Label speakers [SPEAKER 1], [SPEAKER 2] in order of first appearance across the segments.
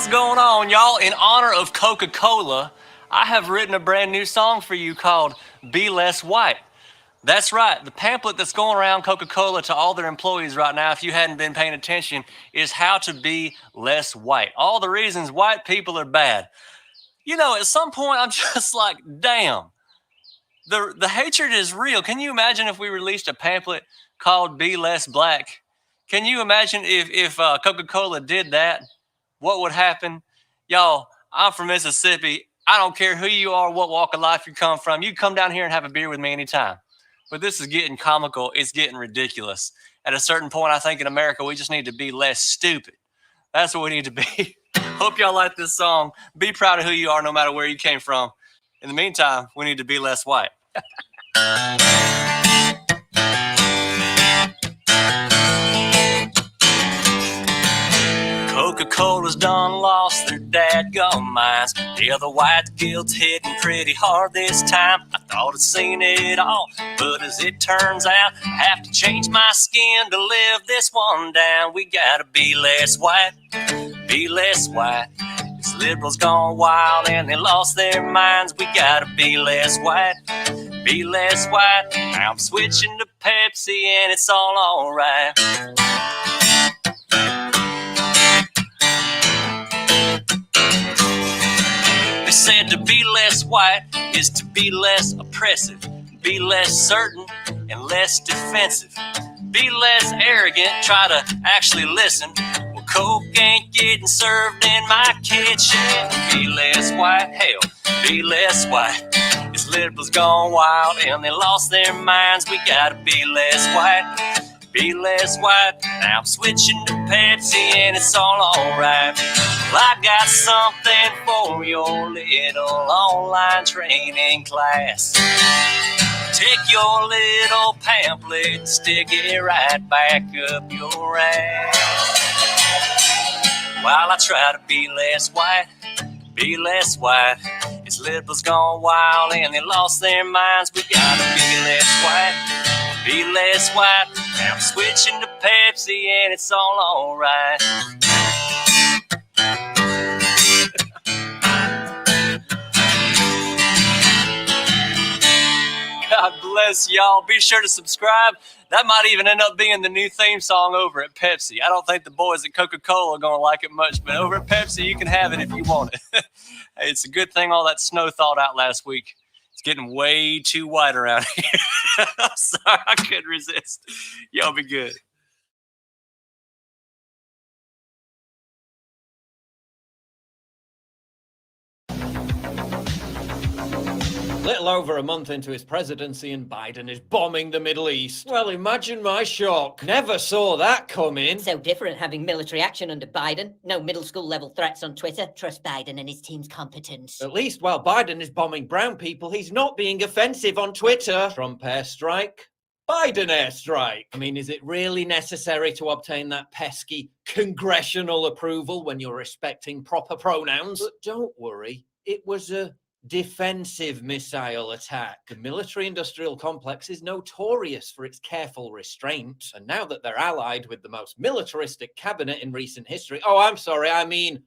[SPEAKER 1] what's going on, y'all? In honor of Coca-Cola, I have written a brand new song for you called Be Less White. That's right, the pamphlet that's going around Coca-Cola to all their employees right now, if you hadn't been paying attention, is how to be less white. All the reasons white people are bad. You know, at some point, I'm just like, damn, the hatred is real. Can you imagine if we released a pamphlet called Be Less Black? Can you imagine if Coca-Cola did that? What would happen? Y'all, I'm from Mississippi. I don't care who you are, what walk of life you come from. You come down here and have a beer with me anytime. But this is getting comical. It's getting ridiculous. At a certain point, I think in America, we just need to be less stupid. That's what we need to be. Hope y'all like this song. Be proud of who you are no matter where you came from. In the meantime, we need to be less white. Coca-Cola's done lost their dadgum minds. The other white guilt's hitting pretty hard this time. I thought I'd seen it all, but as it turns out, I have to change my skin to live this one down. We gotta be less white, be less white. These liberals gone wild and they lost their minds. We gotta be less white, be less white. Now I'm switching to Pepsi and it's all alright. They said to be less white is to be less oppressive, be less certain and less defensive, be less arrogant, try to actually listen. Well, Coke ain't getting served in my kitchen. Be less white, hell, be less white. These liberals gone wild and they lost their minds. We gotta be less white, be less white. Now I'm switching to Pepsi and it's all alright. Well, I got something for your little online training class. Take your little pamphlet, stick it right back up your ass. While I try to be less white, be less white. These liberals gone wild and they lost their minds. We gotta be less white, be less white. Now I'm switching to Pepsi and it's all alright. God bless y'all. Be sure to subscribe. That might even end up being the new theme song over at Pepsi. I don't think the boys at Coca-Cola are going to like it much, but over at Pepsi, you can have it if you want it. Hey, it's a good thing all that snow thawed out last week. It's getting way too white around here. I'm sorry, I couldn't resist. Y'all be good.
[SPEAKER 2] Little over a month into his presidency and Biden is bombing the Middle East. Well, imagine my shock. Never saw that coming.
[SPEAKER 3] So different having military action under Biden. No middle school level threats on Twitter. Trust Biden and his team's competence.
[SPEAKER 2] At least while Biden is bombing brown people, he's not being offensive on Twitter. Trump airstrike, Biden airstrike. I mean, is it really necessary to obtain that pesky congressional approval when you're respecting proper pronouns? But don't worry, it was a defensive missile attack. The military-industrial complex is notorious for its careful restraint, and now that they're allied with the most militaristic cabinet in recent history, I mean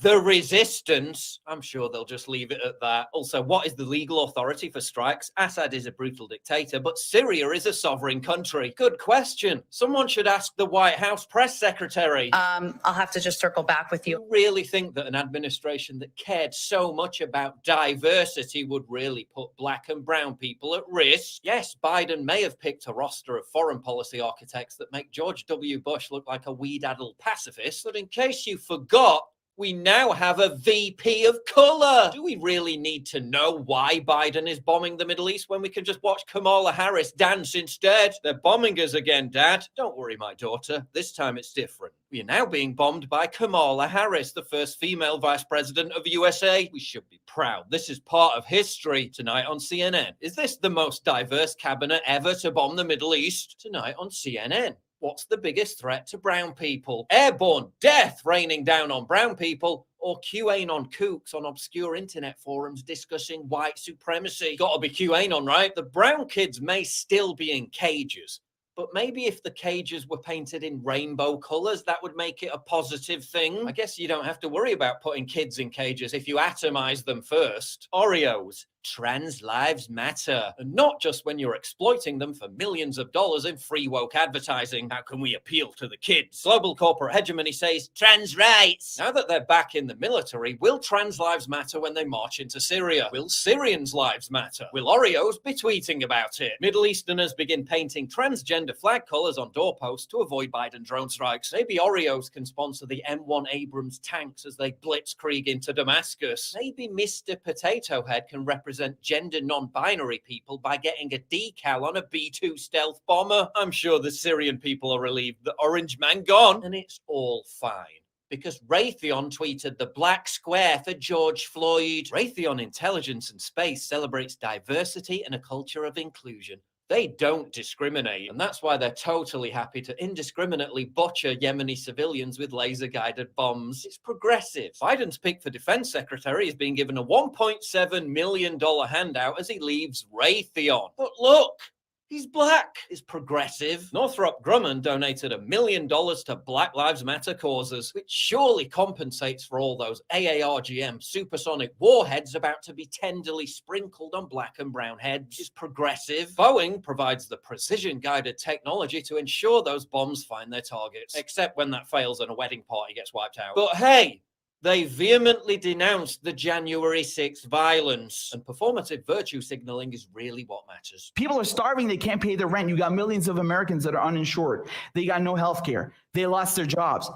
[SPEAKER 2] the resistance, I'm sure they'll just leave it at that. Also, what is the legal authority for strikes? Assad is a brutal dictator, but Syria is a sovereign country. Good question. Someone should ask the White House press secretary.
[SPEAKER 4] I'll have to just circle back with you.
[SPEAKER 2] You really think that an administration that cared so much about diversity would really put black and brown people at risk? Yes, Biden may have picked a roster of foreign policy architects that make George W. Bush look like a weed-addled pacifist, but in case you forgot, we now have a VP of color. Do we really need to know why Biden is bombing the Middle East when we can just watch Kamala Harris dance instead? They're bombing us again, Dad. Don't worry, my daughter. This time it's different. We are now being bombed by Kamala Harris, the first female vice president of the USA. We should be proud. This is part of history. Tonight on CNN. Is this the most diverse cabinet ever to bomb the Middle East? Tonight on CNN. What's the biggest threat to brown people? Airborne death raining down on brown people, or QAnon kooks on obscure internet forums discussing white supremacy? Gotta be QAnon, right? The brown kids may still be in cages, But maybe if the cages were painted in rainbow colors, that would make it a positive thing. I guess you don't have to worry about putting kids in cages if you atomize them first. Oreos. Trans lives matter. And not just when you're exploiting them for millions of dollars in free woke advertising. How can we appeal to the kids? Global corporate hegemony says trans rights. Now that they're back in the military, will trans lives matter when they march into Syria? Will Syrians' lives matter? Will Oreos be tweeting about it? Middle Easterners begin painting transgender flag colors on doorposts to avoid Biden drone strikes. Maybe Oreos can sponsor the M1 Abrams tanks as they blitzkrieg into Damascus. Maybe Mr. Potato Head can represent gender non-binary people by getting a decal on a B-2 stealth bomber. I'm sure the Syrian people are relieved that Orange Man gone, and it's all fine. Because Raytheon tweeted the black square for George Floyd. Raytheon Intelligence and Space celebrates diversity and a culture of inclusion. They don't discriminate, and that's why they're totally happy to indiscriminately butcher Yemeni civilians with laser-guided bombs. It's progressive. Biden's pick for defense secretary is being given a $1.7 million handout as he leaves Raytheon. But look, he's black. It's progressive. Northrop Grumman donated $1 million to Black Lives Matter causes, which surely compensates for all those AARGM supersonic warheads about to be tenderly sprinkled on black and brown heads. It's progressive. Boeing provides the precision-guided technology to ensure those bombs find their targets, except when that fails and a wedding party gets wiped out. But hey, they vehemently denounced the January 6th violence, and performative virtue signaling is really what matters.
[SPEAKER 5] People are starving. They can't pay their rent. You got millions of Americans that are uninsured. They got no health care. They lost their jobs.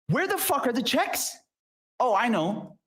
[SPEAKER 5] Where the fuck are the checks? Oh, I know.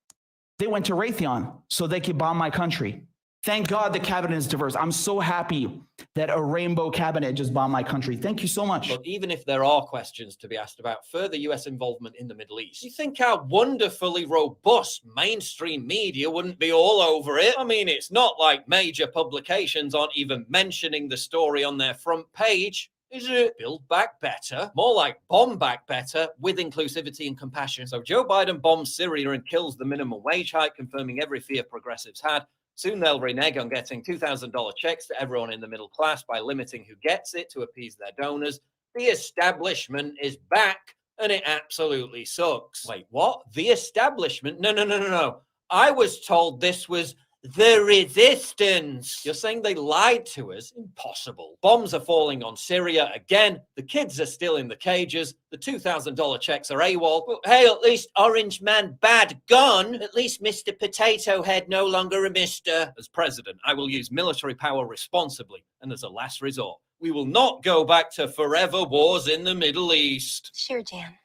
[SPEAKER 5] They went to Raytheon so they could bomb my country. Thank God the cabinet is diverse. I'm so happy that a rainbow cabinet just bombed my country. Thank you so much.
[SPEAKER 2] But even if there are questions to be asked about further US involvement in the Middle East, you think our wonderfully robust mainstream media wouldn't be all over it? I mean, it's not like major publications aren't even mentioning the story on their front page. Is it Build Back Better? More like Bomb Back Better with inclusivity and compassion. So Joe Biden bombs Syria and kills the minimum wage hike, confirming every fear progressives had. Soon they'll renege on getting $2,000 checks to everyone in the middle class by limiting who gets it to appease their donors. The establishment is back, and it absolutely sucks. Wait, what? The establishment? No. I was told this was the resistance. You're saying they lied to us? Impossible. Bombs are falling on Syria again. The kids are still in the cages. The $2,000 checks are AWOL. But hey, at least Orange Man bad gone. At least Mr. Potato Head no longer a mister. As president, I will use military power responsibly and as a last resort. We will not go back to forever wars in the Middle East.
[SPEAKER 6] Sure, Jan.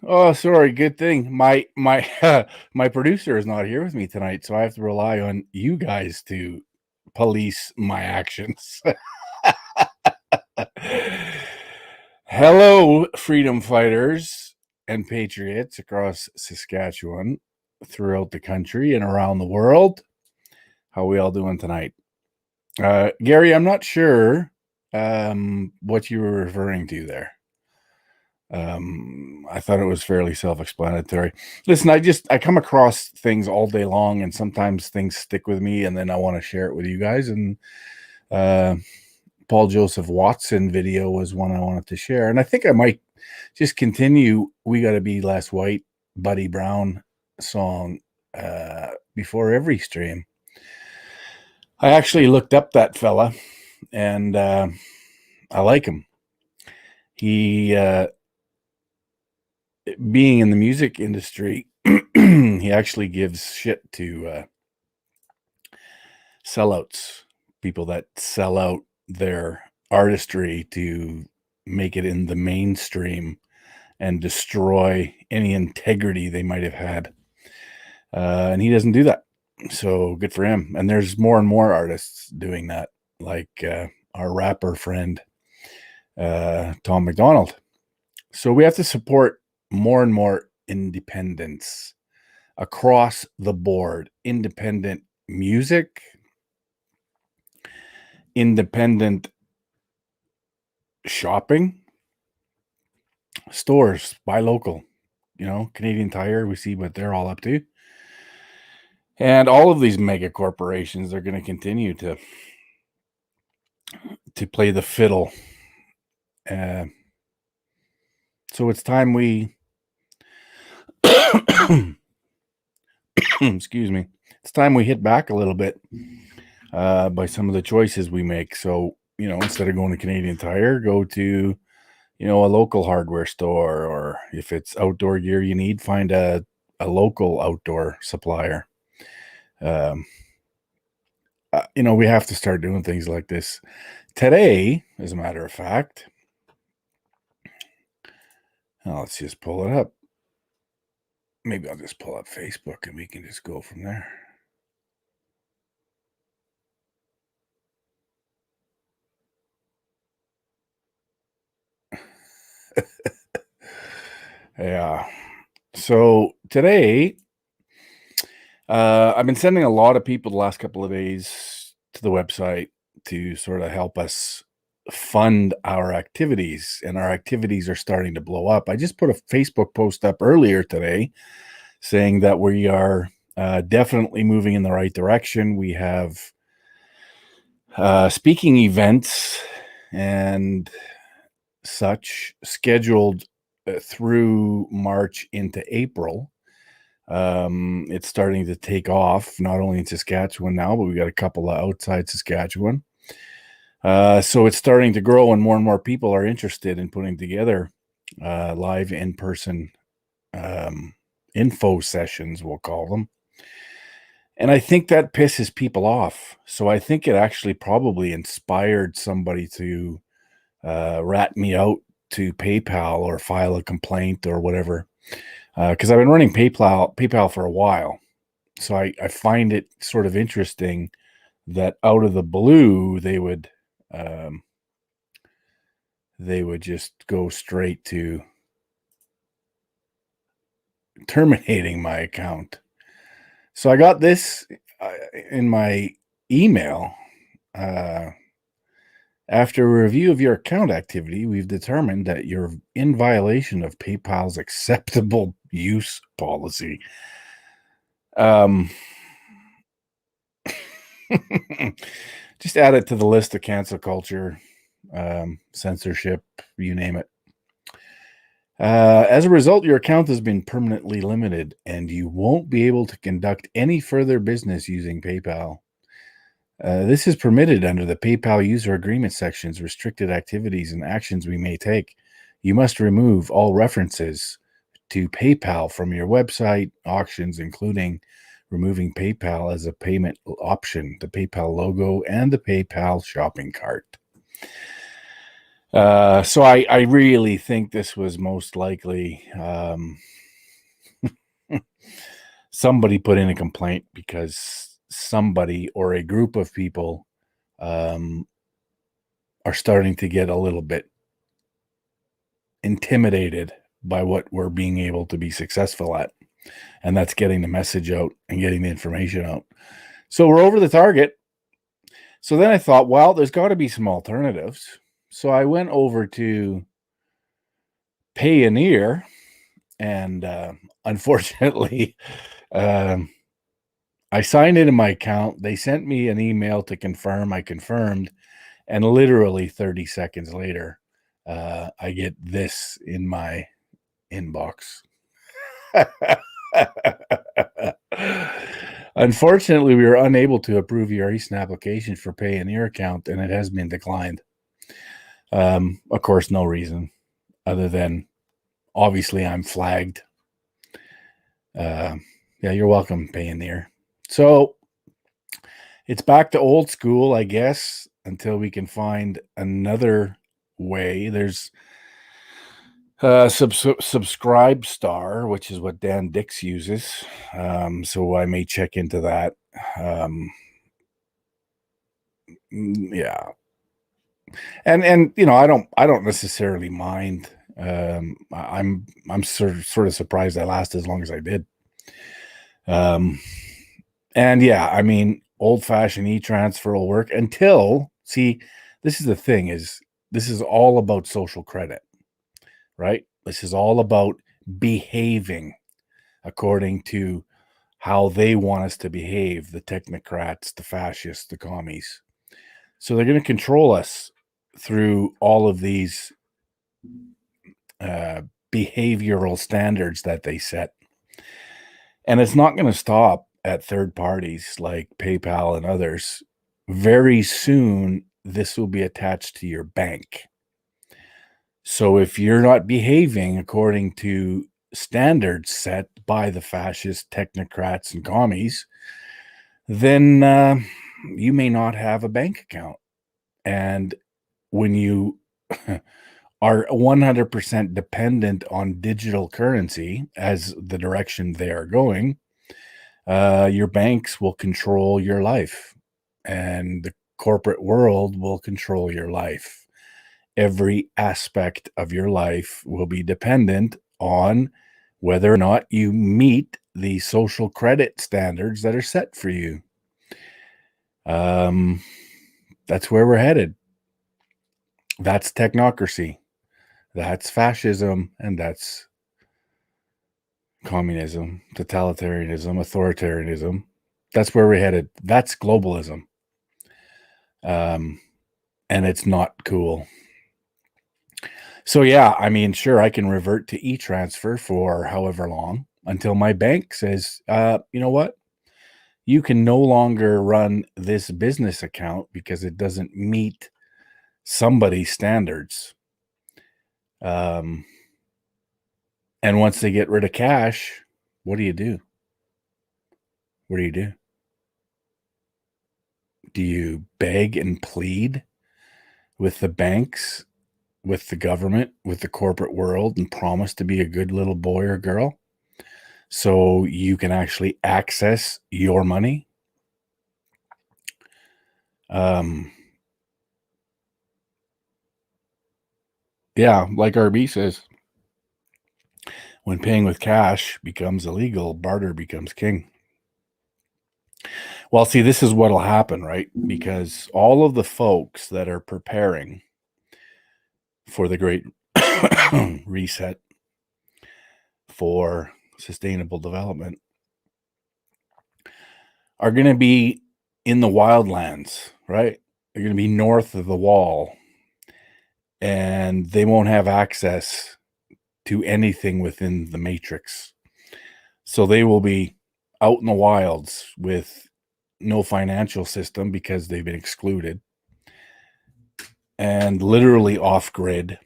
[SPEAKER 7] Oh, sorry. Good thing my my producer is not here with me tonight, so I have to rely on you guys to police my actions. Hello, freedom fighters and patriots across Saskatchewan, throughout the country and around the world. How are we all doing tonight? Gary, I'm not sure what you were referring to there. I thought it was fairly self-explanatory. Listen, I come across things all day long, and sometimes things stick with me, and then I want to share it with you guys. And Paul Joseph Watson video was one I wanted to share, and I think I might just continue "We Gotta Be Less White" Buddy Brown song before every stream. I actually looked up that fella, and I like him. He being in the music industry, he actually gives shit to sellouts, people that sell out their artistry to make it in the mainstream and destroy any integrity they might have had. And he doesn't do that. So good for him. And there's more and more artists doing that, like our rapper friend, Tom McDonald. So we have to support more and more independence across the board. Independent music, independent shopping, stores, buy local. You know, Canadian Tire, we see what they're all up to. And all of these mega corporations are going to continue to play the fiddle. So it's time we excuse me. It's time we hit back a little bit by some of the choices we make. So, you know, instead of going to Canadian Tire, go to, you know, a local hardware store, or if it's outdoor gear you need, find a local outdoor supplier. You know, we have to start doing things like this. Today, as a matter of fact, let's just pull it up. Maybe I'll just pull up Facebook and we can just go from there. Yeah. So today, I've been sending a lot of people the last couple of days to the website to sort of help us fund our activities, and our activities are starting to blow up. I just put a Facebook post up earlier today saying that we are definitely moving in the right direction. We have speaking events and such scheduled through March into April. It's starting to take off, not only in Saskatchewan now, but we got a couple of outside Saskatchewan. So it's starting to grow, and more people are interested in putting together live in-person info sessions, we'll call them. And I think that pisses people off. So I think it actually probably inspired somebody to rat me out to PayPal or file a complaint or whatever. Because I've been running PayPal for a while. So I find it sort of interesting that out of the blue, they would just go straight to terminating my account. So I got this in my email. After a review of your account activity, we've determined that you're in violation of PayPal's acceptable use policy. Just add it to the list of cancel culture, censorship, you name it. As a result, your account has been permanently limited, and you won't be able to conduct any further business using PayPal. This is permitted under the PayPal user agreement sections, restricted activities and actions we may take. You must remove all references to PayPal from your website, auctions, including removing PayPal as a payment option, the PayPal logo, and the PayPal shopping cart. So I really think this was most likely somebody put in a complaint because somebody or a group of people are starting to get a little bit intimidated by what we're being able to be successful at. And that's getting the message out and getting the information out. So we're over the target. So then I thought, well, there's got to be some alternatives. So I went over to Payoneer, and unfortunately, I signed into my account. They sent me an email to confirm. I confirmed, and literally 30 seconds later, I get this in my inbox. Unfortunately, we were unable to approve your recent application for Payoneer account, and it has been declined. Of course, no reason other than obviously I'm flagged. Yeah, you're welcome, Payoneer. So it's back to old school, I guess, until we can find another way. There's Subscribe Star, which is what Dan Dix uses. So I may check into that. Yeah. And you know, I don't necessarily mind. I'm sort of surprised I lasted as long as I did. And yeah, I mean, old-fashioned e-transfer will work until, see, this is the thing, is this is all about social credit, right? This is all about behaving according to how they want us to behave, the technocrats, the fascists, the commies. So they're going to control us through all of these behavioral standards that they set. And it's not going to stop at third parties like PayPal and others. Very soon, this will be attached to your bank. So if you're not behaving according to standards set by the fascist technocrats and commies, then you may not have a bank account. And when you are 100% dependent on digital currency as the direction they are going, your banks will control your life and the corporate world will control your life. Every aspect of your life will be dependent on whether or not you meet the social credit standards that are set for you. That's where we're headed. That's technocracy. That's fascism, and that's communism, totalitarianism, authoritarianism. That's where we're headed. That's globalism. And it's not cool. So yeah, I mean, sure, I can revert to e-transfer for however long until my bank says, you know what? You can no longer run this business account because it doesn't meet somebody's standards. And once they get rid of cash, what do you do? What do you do? Do you beg and plead with the banks, with the government, with the corporate world, and promise to be a good little boy or girl so you can actually access your money? Yeah, like RB says, when paying with cash becomes illegal, barter becomes king. Well, see, this is what'll happen, right? Because all of the folks that are preparing for the great reset for sustainable development are going to be in the wildlands, right? They're going to be north of the wall, and they won't have access to anything within the matrix. So they will be out in the wilds with no financial system because they've been excluded, and literally off grid.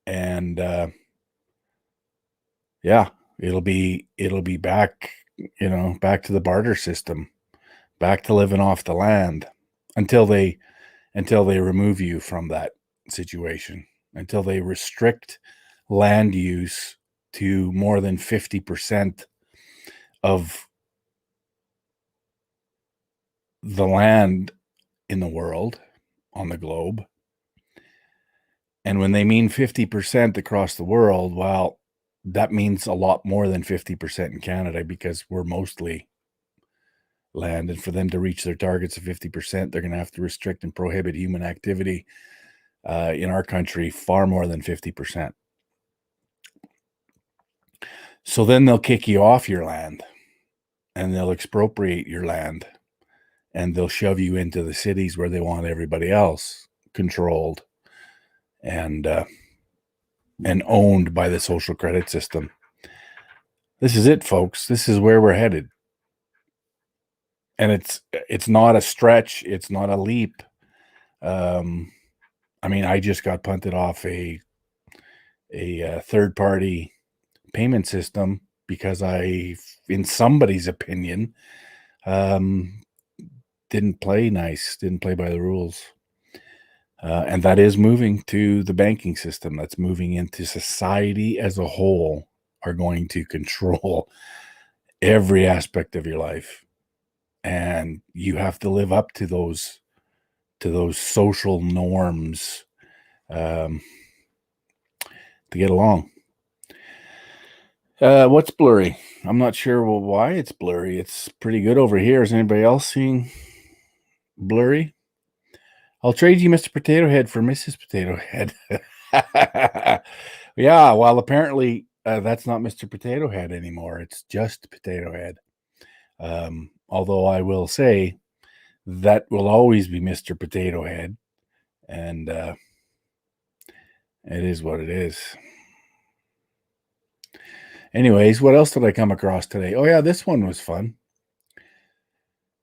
[SPEAKER 7] And yeah, it'll be back, back to the barter system, back to living off the land until they remove you from that situation, until they restrict land use to more than 50% of the land in the world, on the globe. And when they mean 50% across the world, well, that means a lot more than 50% in Canada, because we're mostly land. And for them to reach their targets of 50%, they're going to have to restrict and prohibit human activity in our country far more than 50%. So then they'll kick you off your land, and they'll expropriate your land, and they'll shove you into the cities where they want everybody else controlled and owned by the social credit system. This is it, folks. This is where we're headed. And it's not a stretch. It's not a leap. I mean, I just got punted off a third-party payment system because I, in somebody's opinion, didn't play nice, didn't play by the rules. And that is moving to the banking system. That's moving into society as a whole, are going to control every aspect of your life. And you have to live up to those social norms to get along. What's blurry? I'm not sure why it's blurry. It's pretty good over here. Is anybody else seeing blurry? I'll trade you Mr. Potato Head for Mrs. Potato Head. Yeah, well, apparently that's not Mr. Potato Head anymore. It's just Potato Head. Although I will say that will always be Mr. Potato Head. And it is what it is. Anyways, what else did I come across today? Oh, yeah, this one was fun.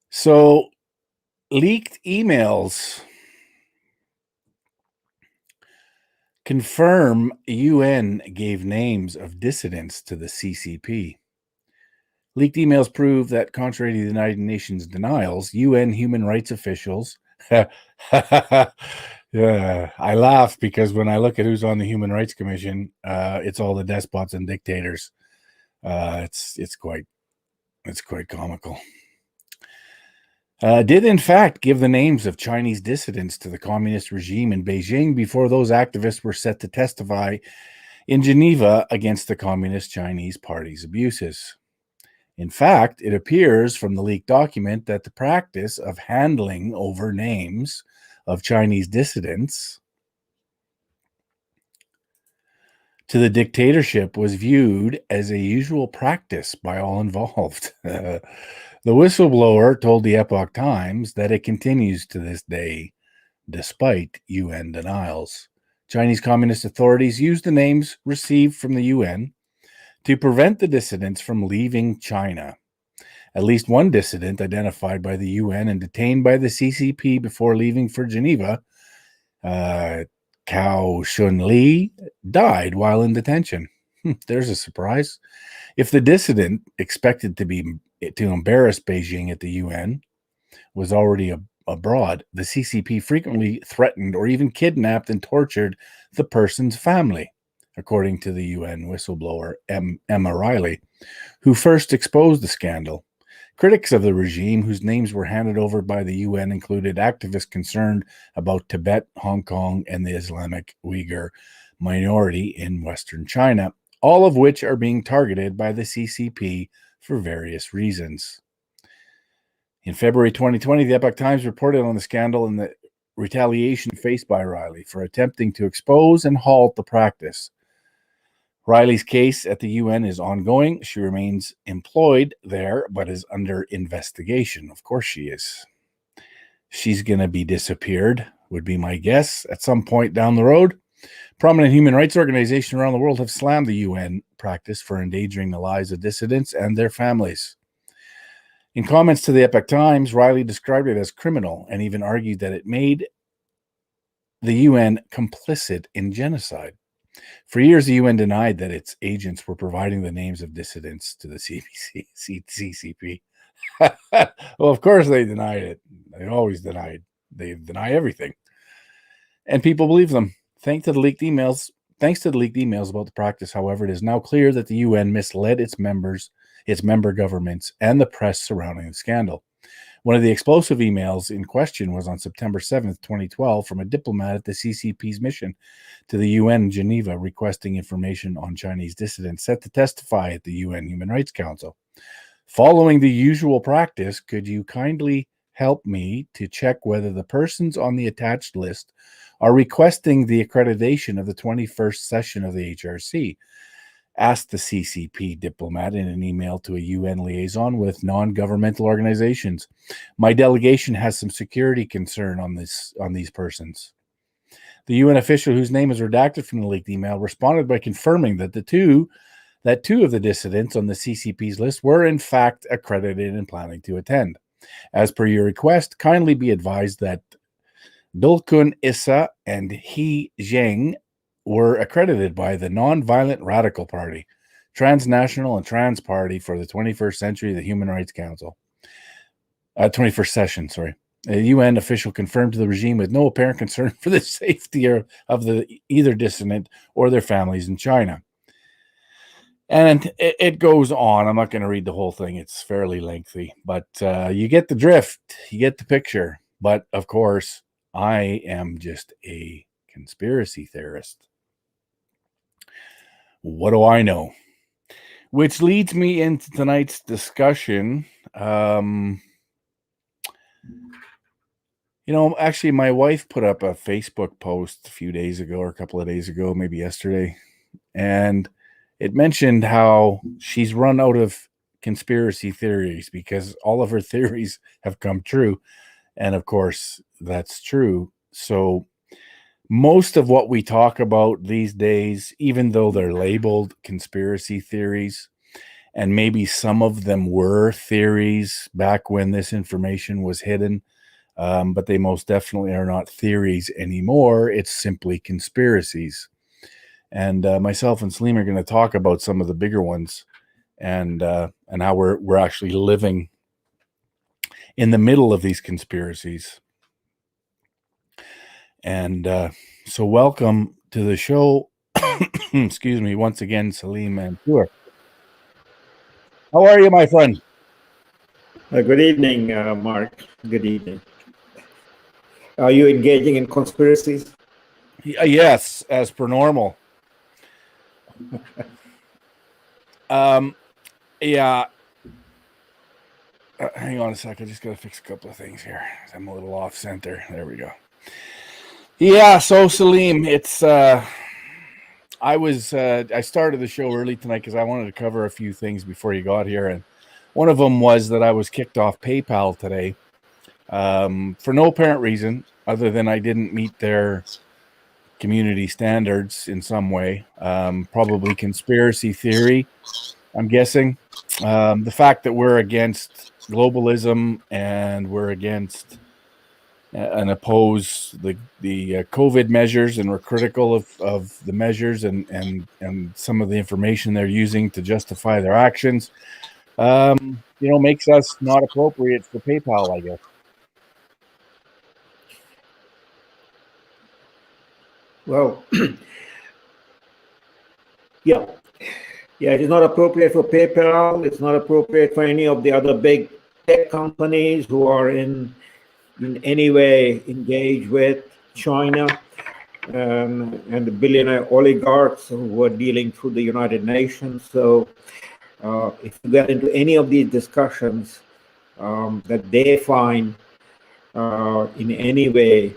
[SPEAKER 7] So, leaked emails confirm UN gave names of dissidents to the CCP. Leaked emails prove that, contrary to the United Nations denials, UN human rights officials. I laugh because when I look at who's on the Human Rights Commission, it's all the despots and dictators. It's quite comical. Did in fact give the names of Chinese dissidents to the communist regime in Beijing before those activists were set to testify in Geneva against the Communist Chinese Party's abuses. In fact, it appears from the leaked document that the practice of handling over names of Chinese dissidents to the dictatorship was viewed as a usual practice by all involved. The whistleblower told the Epoch Times that it continues to this day, despite UN denials. Chinese Communist authorities used the names received from the UN to prevent the dissidents from leaving China. At least one dissident identified by the UN and detained by the CCP before leaving for Geneva, Cao Shunli, died while in detention. There's a surprise. If the dissident expected to embarrass Beijing at the UN was already abroad, the CCP frequently threatened or even kidnapped and tortured the person's family, according to the UN whistleblower Emma Riley, who first exposed the scandal. Critics of the regime, whose names were handed over by the UN, included activists concerned about Tibet, Hong Kong, and the Islamic Uyghur minority in Western China, all of which are being targeted by the CCP for various reasons. In February 2020, the Epoch Times reported on the scandal and the retaliation faced by Riley for attempting to expose and halt the practice. Riley's case at the UN is ongoing. She remains employed there, but is under investigation. Of course she is. She's going to be disappeared, would be my guess, at some point down the road. Prominent human rights organizations around the world have slammed the UN practice for endangering the lives of dissidents and their families. In comments to the Epoch Times, Riley described it as criminal and even argued that it made the UN complicit in genocide. For years, the UN denied that its agents were providing the names of dissidents to the CCP. Well, of course they denied it. They always denied. They deny everything. And people believe them. Thanks to the leaked emails about the practice, however, it is now clear that the UN misled its member governments, and the press surrounding the scandal. One of the explosive emails in question was on September 7th, 2012, from a diplomat at the CCP's mission to the UN in Geneva requesting information on Chinese dissidents set to testify at the UN Human Rights Council. Following the usual practice, could you kindly help me to check whether the persons on the attached list are requesting the accreditation of the 21st session of the HRC? Asked the CCP diplomat in an email to a UN liaison with non-governmental organizations. My delegation has some security concern on these persons. The UN official, whose name is redacted from the leaked email, responded by confirming that two of the dissidents on the CCP's list were in fact accredited and planning to attend. As per your request, kindly be advised that Dulkun Issa and He Zheng were accredited by the Nonviolent Radical Party, Transnational and Trans Party for the 21st Century, the Human Rights Council. 21st Session, sorry. A UN official confirmed to the regime with no apparent concern for the safety of either dissident or their families in China. And it goes on. I'm not going to read the whole thing. It's fairly lengthy, but you get the drift. You get the picture. But of course, I am just a conspiracy theorist. What do I know? Which leads me into tonight's discussion. Actually, my wife put up a Facebook post a few days ago, or a couple of days ago, maybe yesterday, and it mentioned how she's run out of conspiracy theories because all of her theories have come true. And of course, that's true. So most of what we talk about these days, even though they're labeled conspiracy theories, and maybe some of them were theories back when this information was hidden, but they most definitely are not theories anymore. It's simply conspiracies. And myself and Salim are going to talk about some of the bigger ones, and how we're actually living in the middle of these conspiracies. And so welcome to the show. Excuse me, once again, Salim Mansur. How are you, my friend?
[SPEAKER 6] Good evening, Mark. Good evening. Are you engaging in conspiracies?
[SPEAKER 7] Yes, as per normal. Yeah. Hang on a sec. I just got to fix a couple of things here. I'm a little off center. There we go. Yeah. So Salim, it's I started the show early tonight because I wanted to cover a few things before you got here, and one of them was that I was kicked off PayPal today for no apparent reason other than I didn't meet their community standards in some way. Probably conspiracy theory, I'm guessing. The fact that we're against globalism and we're against and oppose the COVID measures, and we're critical of the measures and some of the information they're using to justify their actions, makes us not appropriate for PayPal, I guess.
[SPEAKER 6] Well, yeah, it is not appropriate for PayPal. It's not appropriate for any of the other big tech companies who are in any way engaged with China and the billionaire oligarchs who are dealing through the United Nations. So if you get into any of these discussions that they find in any way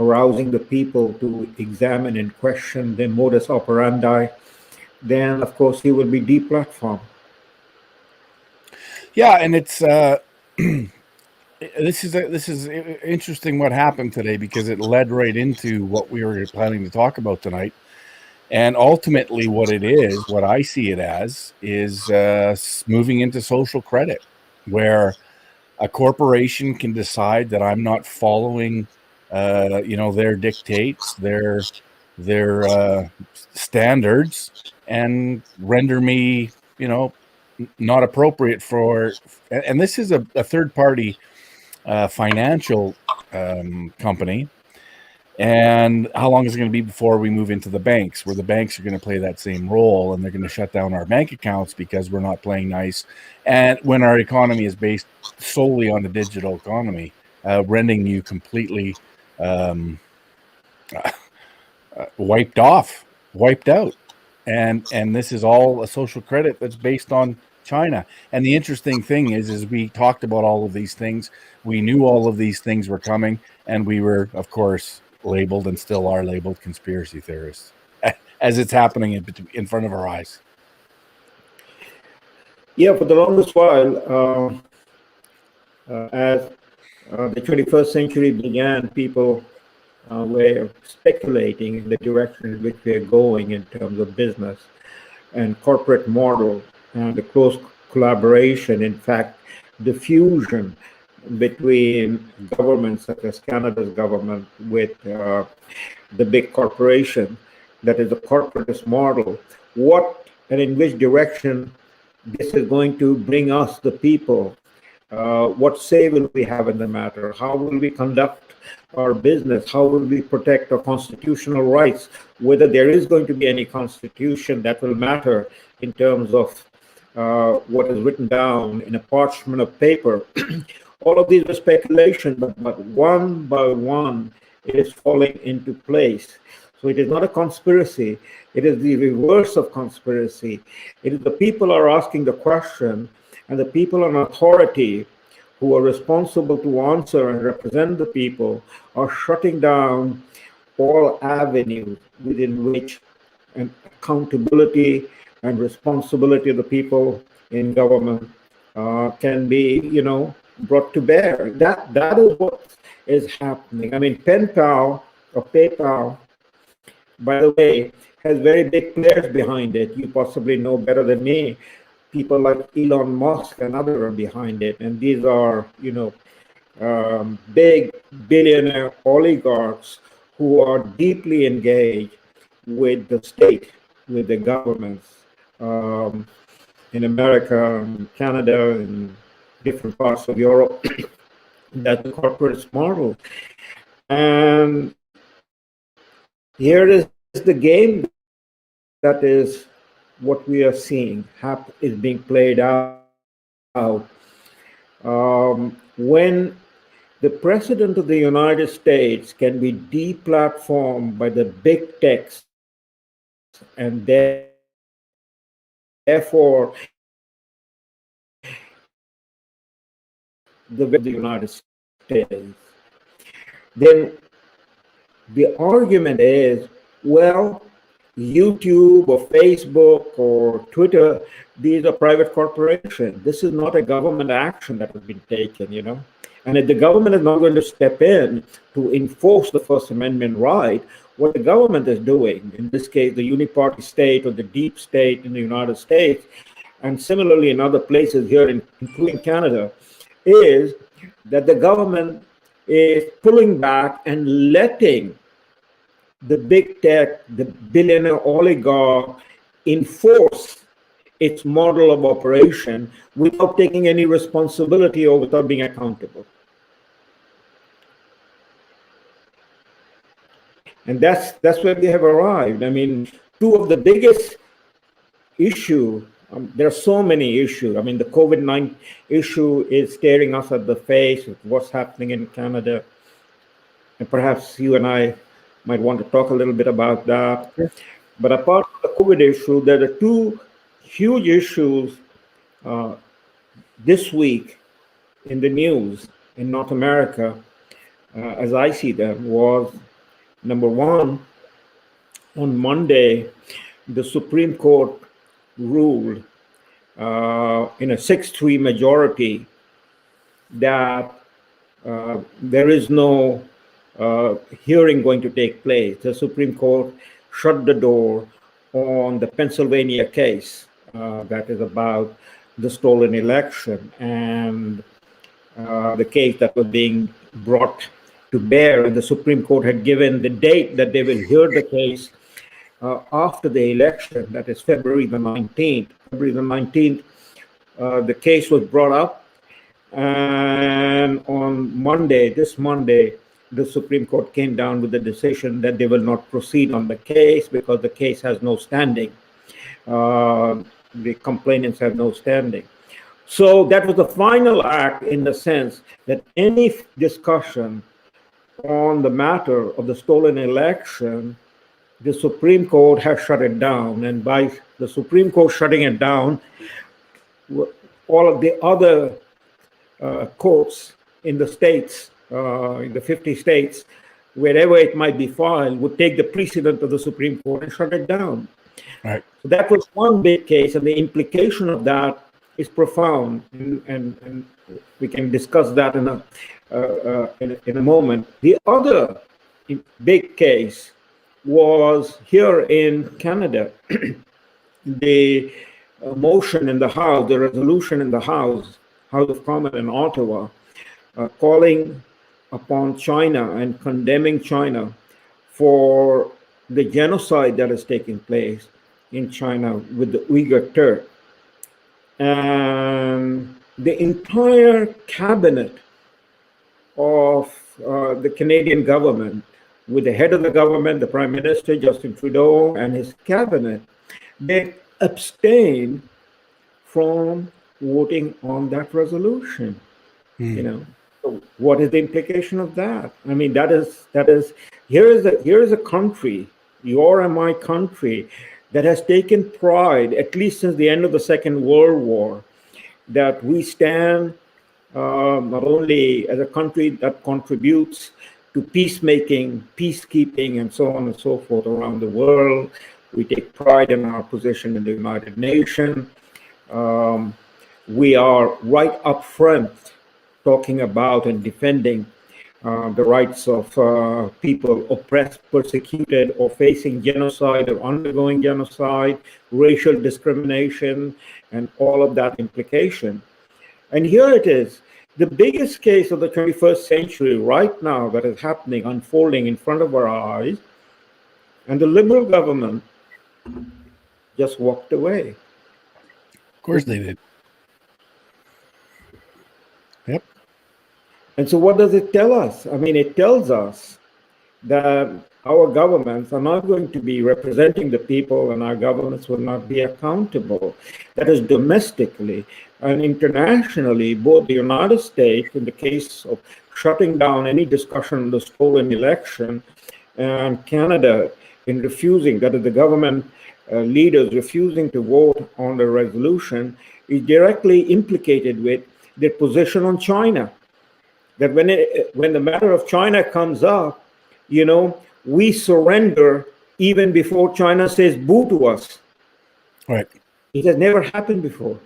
[SPEAKER 6] arousing the people to examine and question their modus operandi, then of course he will be deplatformed.
[SPEAKER 7] Yeah, and it's this is interesting what happened today, because it led right into what we were planning to talk about tonight. And ultimately what it is, what I see it as, is moving into social credit, where a corporation can decide that I'm not following their dictates, their standards, and render me, not appropriate for. And this is a third party financial company. And how long is it going to be before we move into the banks, where the banks are going to play that same role, and they're going to shut down our bank accounts because we're not playing nice? And when our economy is based solely on the digital economy, rendering you completely wiped out. And this is all a social credit that's based on China. And the interesting thing is we talked about all of these things. We knew all of these things were coming, and we were, of course, labeled, and still are labeled, conspiracy theorists as it's happening in front of our eyes.
[SPEAKER 6] Yeah, for the longest while, as the 21st century began, people were speculating in the direction in which we are going in terms of business and corporate model and the close collaboration, in fact, the fusion between governments such as Canada's government with the big corporation that is a corporatist model. What and in which direction this is going to bring us, the people, What say will we have in the matter? How will we conduct our business? How will we protect our constitutional rights? Whether there is going to be any constitution that will matter in terms of what is written down in a parchment of paper. All of these are speculation, but one by one, it is falling into place. So it is not a conspiracy. It is the reverse of conspiracy. It is the people are asking the question, and the people in authority who are responsible to answer and represent the people are shutting down all avenues within which an accountability and responsibility of the people in government can be, brought to bear. That is what is happening. I mean, PayPal, by the way, has very big players behind it. You possibly know better than me. People like Elon Musk and others are behind it, and these are, big billionaire oligarchs who are deeply engaged with the state, with the governments in America, and Canada, and different parts of Europe. That's the corporate model. And here is the game that is what we are seeing is being played out. When the president of the United States can be deplatformed by the big techs, and therefore the United States, then the argument is, well, YouTube or Facebook or Twitter, these are private corporations. This is not a government action that has been taken, And if the government is not going to step in to enforce the First Amendment right, what the government is doing, in this case, the uniparty state or the deep state in the United States, and similarly in other places here, including Canada, is that the government is pulling back and letting the big tech, the billionaire oligarch, enforce its model of operation without taking any responsibility or without being accountable. And that's where we have arrived. I mean, two of the biggest issues, there are so many issues. I mean, the COVID-19 issue is staring us at the face of what's happening in Canada. And perhaps you and I might want to talk a little bit about that. Sure. But apart from the COVID issue, there are two huge issues this week in the news in North America, as I see them, was number one, on Monday, the Supreme Court ruled in a 6-3 majority that there is no hearing going to take place. The Supreme Court shut the door on the Pennsylvania case that is about the stolen election and the case that was being brought to bear. And the Supreme Court had given the date that they will hear the case after the election, that is February the 19th. February the 19th, the case was brought up. And on Monday, this Monday, the Supreme Court came down with the decision that they will not proceed on the case because the case has no standing. The complainants have no standing. So that was the final act in the sense that any discussion on the matter of the stolen election, the Supreme Court has shut it down. And by the Supreme Court shutting it down, all of the other courts in the states, in the 50 states, wherever it might be filed, would take the precedent of the Supreme Court and shut it down.
[SPEAKER 7] Right.
[SPEAKER 6] So that was one big case, and the implication of that is profound, and we can discuss that in a moment. The other big case was here in Canada. The motion in the House, the resolution in the House of Commons in Ottawa, calling upon China and condemning China for the genocide that is taking place in China with the Uyghur Turk. And the entire cabinet of the Canadian government, with the head of the government, the Prime Minister, Justin Trudeau, and his cabinet, they abstained from voting on that resolution. You know, so what is the implication of that? I mean, that is here is a country, your and my country, that has taken pride, at least since the end of the Second World War, that we stand not only as a country that contributes to peacemaking, peacekeeping, and so on and so forth around the world. We take pride in our position in the United Nations. We are right up front talking about and defending the rights of people oppressed, persecuted, or facing genocide or undergoing genocide, racial discrimination, and all of that implication. And here it is, the biggest case of the 21st century right now that is happening, unfolding in front of our eyes, and the Liberal government just walked away.
[SPEAKER 7] Of course they did. Yep.
[SPEAKER 6] And so what does it tell us? I mean, it tells us that our governments are not going to be representing the people, and our governments will not be accountable. That is, domestically and internationally, both the United States, in the case of shutting down any discussion on the stolen election, and Canada in refusing, that is, the government leaders refusing to vote on the resolution, is directly implicated with their position on China. That when the matter of China comes up, you know, we surrender even before China says boo to us.
[SPEAKER 7] Right.
[SPEAKER 6] It has never happened before.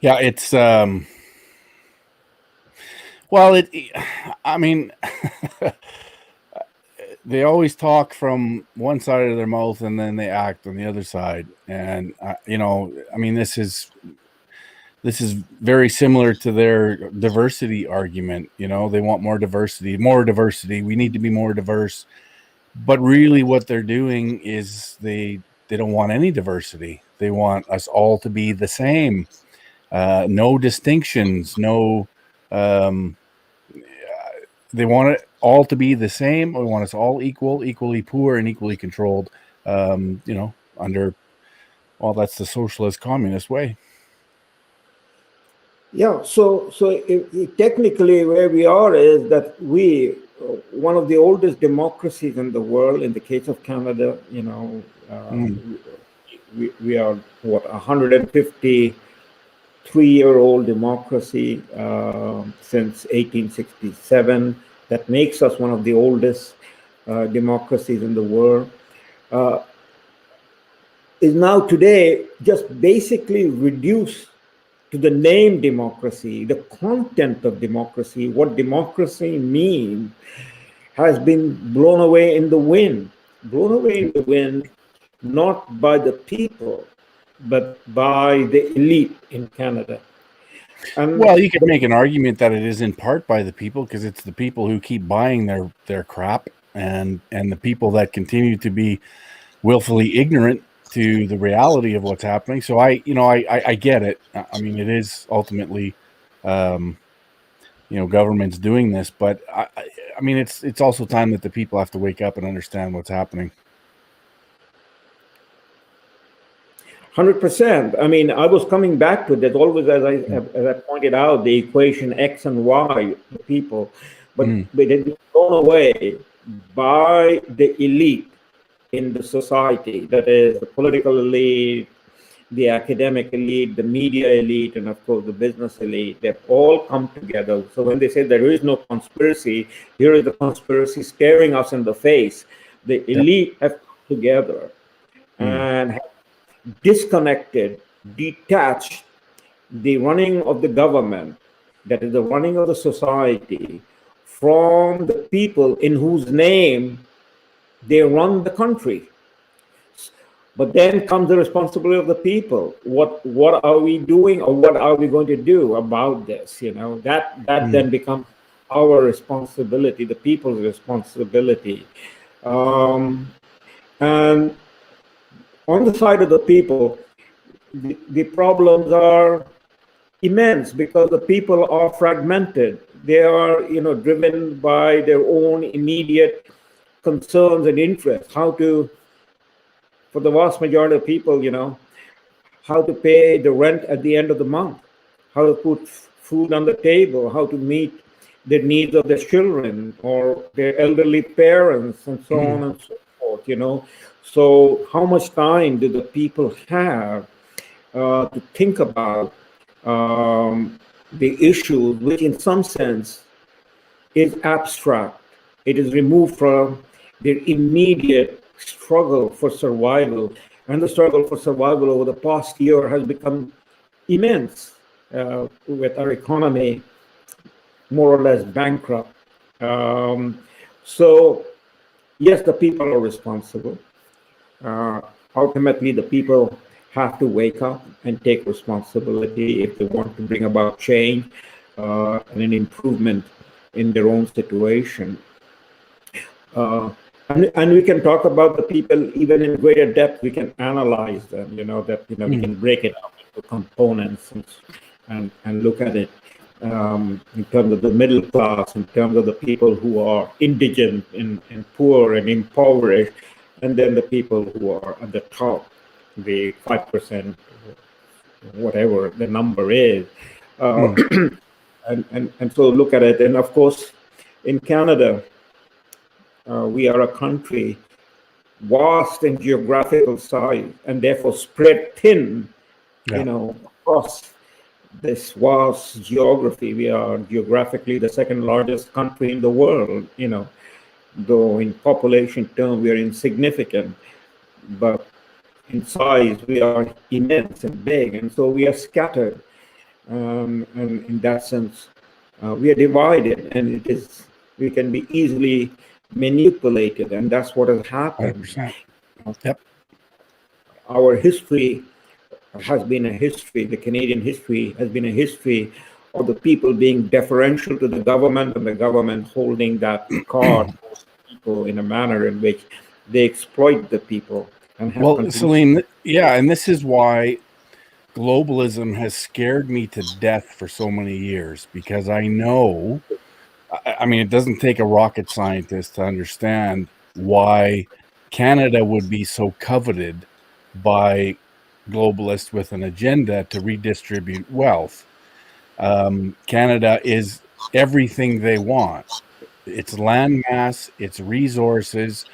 [SPEAKER 7] Yeah, it's well, I mean, they always talk from one side of their mouth and then they act on the other side. And you know, I mean, this is very similar to their diversity argument. You know, they want more diversity. We need to be more diverse. But really what they're doing is they don't want any diversity. They want us all to be the same. No distinctions, no, they want it all to be the same. They want us all equal, equally poor, and equally controlled, you know, under, well, that's the socialist communist way.
[SPEAKER 6] Yeah, so technically where we are is that we, one of the oldest democracies in the world, in the case of Canada, you know, we are, what, 153-year-old democracy since 1867. That makes us one of the oldest democracies in the world. Is now today just basically reduced to the name democracy. The content of democracy, what democracy means, has been blown away in the wind. Blown away in the wind, not by the people, but by the elite in Canada. And
[SPEAKER 7] well, you could make an argument that it is in part by the people, because it's the people who keep buying their crap, and the people that continue to be willfully ignorant to the reality of what's happening. So I get it. I mean, it is ultimately, you know, governments doing this, but I mean, it's also time that the people have to wake up and understand what's happening.
[SPEAKER 6] 100%. I mean, I was coming back to that always, as I pointed out, the equation X and Y people, but it has been thrown away by the elite in the society, that is the political elite, the academic elite, the media elite, and of course the business elite. They've all come together. So when they say there is no conspiracy, here is the conspiracy staring us in the face. The elite have come together and have disconnected, detached the running of the government, that is the running of the society, from the people in whose name they run the country. But then comes the responsibility of the people. What are we doing, or what are we going to do about this? You know, that then becomes our responsibility, the people's responsibility. And on the side of the people, the problems are immense because the people are fragmented. They are, driven by their own immediate concerns and interests. For the vast majority of people, how to pay the rent at the end of the month, how to put food on the table, how to meet the needs of their children or their elderly parents, and so on and so forth. So how much time do the people have to think about the issues, which in some sense is abstract? It is removed from their immediate struggle for survival. And the struggle for survival over the past year has become immense, with our economy more or less bankrupt. So, yes, the people are responsible. Ultimately, the people have to wake up and take responsibility if they want to bring about change and an improvement in their own situation. And we can talk about the people even in greater depth. We can analyze them, we can break it up into components and look at it in terms of the middle class, in terms of the people who are indigent and poor and impoverished, and then the people who are at the top, the 5%, whatever the number is. And so look at it. And of course, in Canada, we are a country vast in geographical size and therefore spread thin, across this vast geography. We are geographically the second largest country in the world, though in population terms we are insignificant, but in size we are immense and big, and so we are scattered. And in that sense, we are divided, and we can be easily manipulated, and that's what has happened.
[SPEAKER 7] 100%. Yep.
[SPEAKER 6] Our history has been a history, the Canadian history has been a history of the people being deferential to the government and the government holding that card for people in a manner in which they exploit the people. And
[SPEAKER 7] well, Salim, yeah, and this is why globalism has scared me to death for so many years, because I know, I mean, it doesn't take a rocket scientist to understand why Canada would be so coveted by globalists with an agenda to redistribute wealth. Canada is everything they want. It's land mass, it's resources,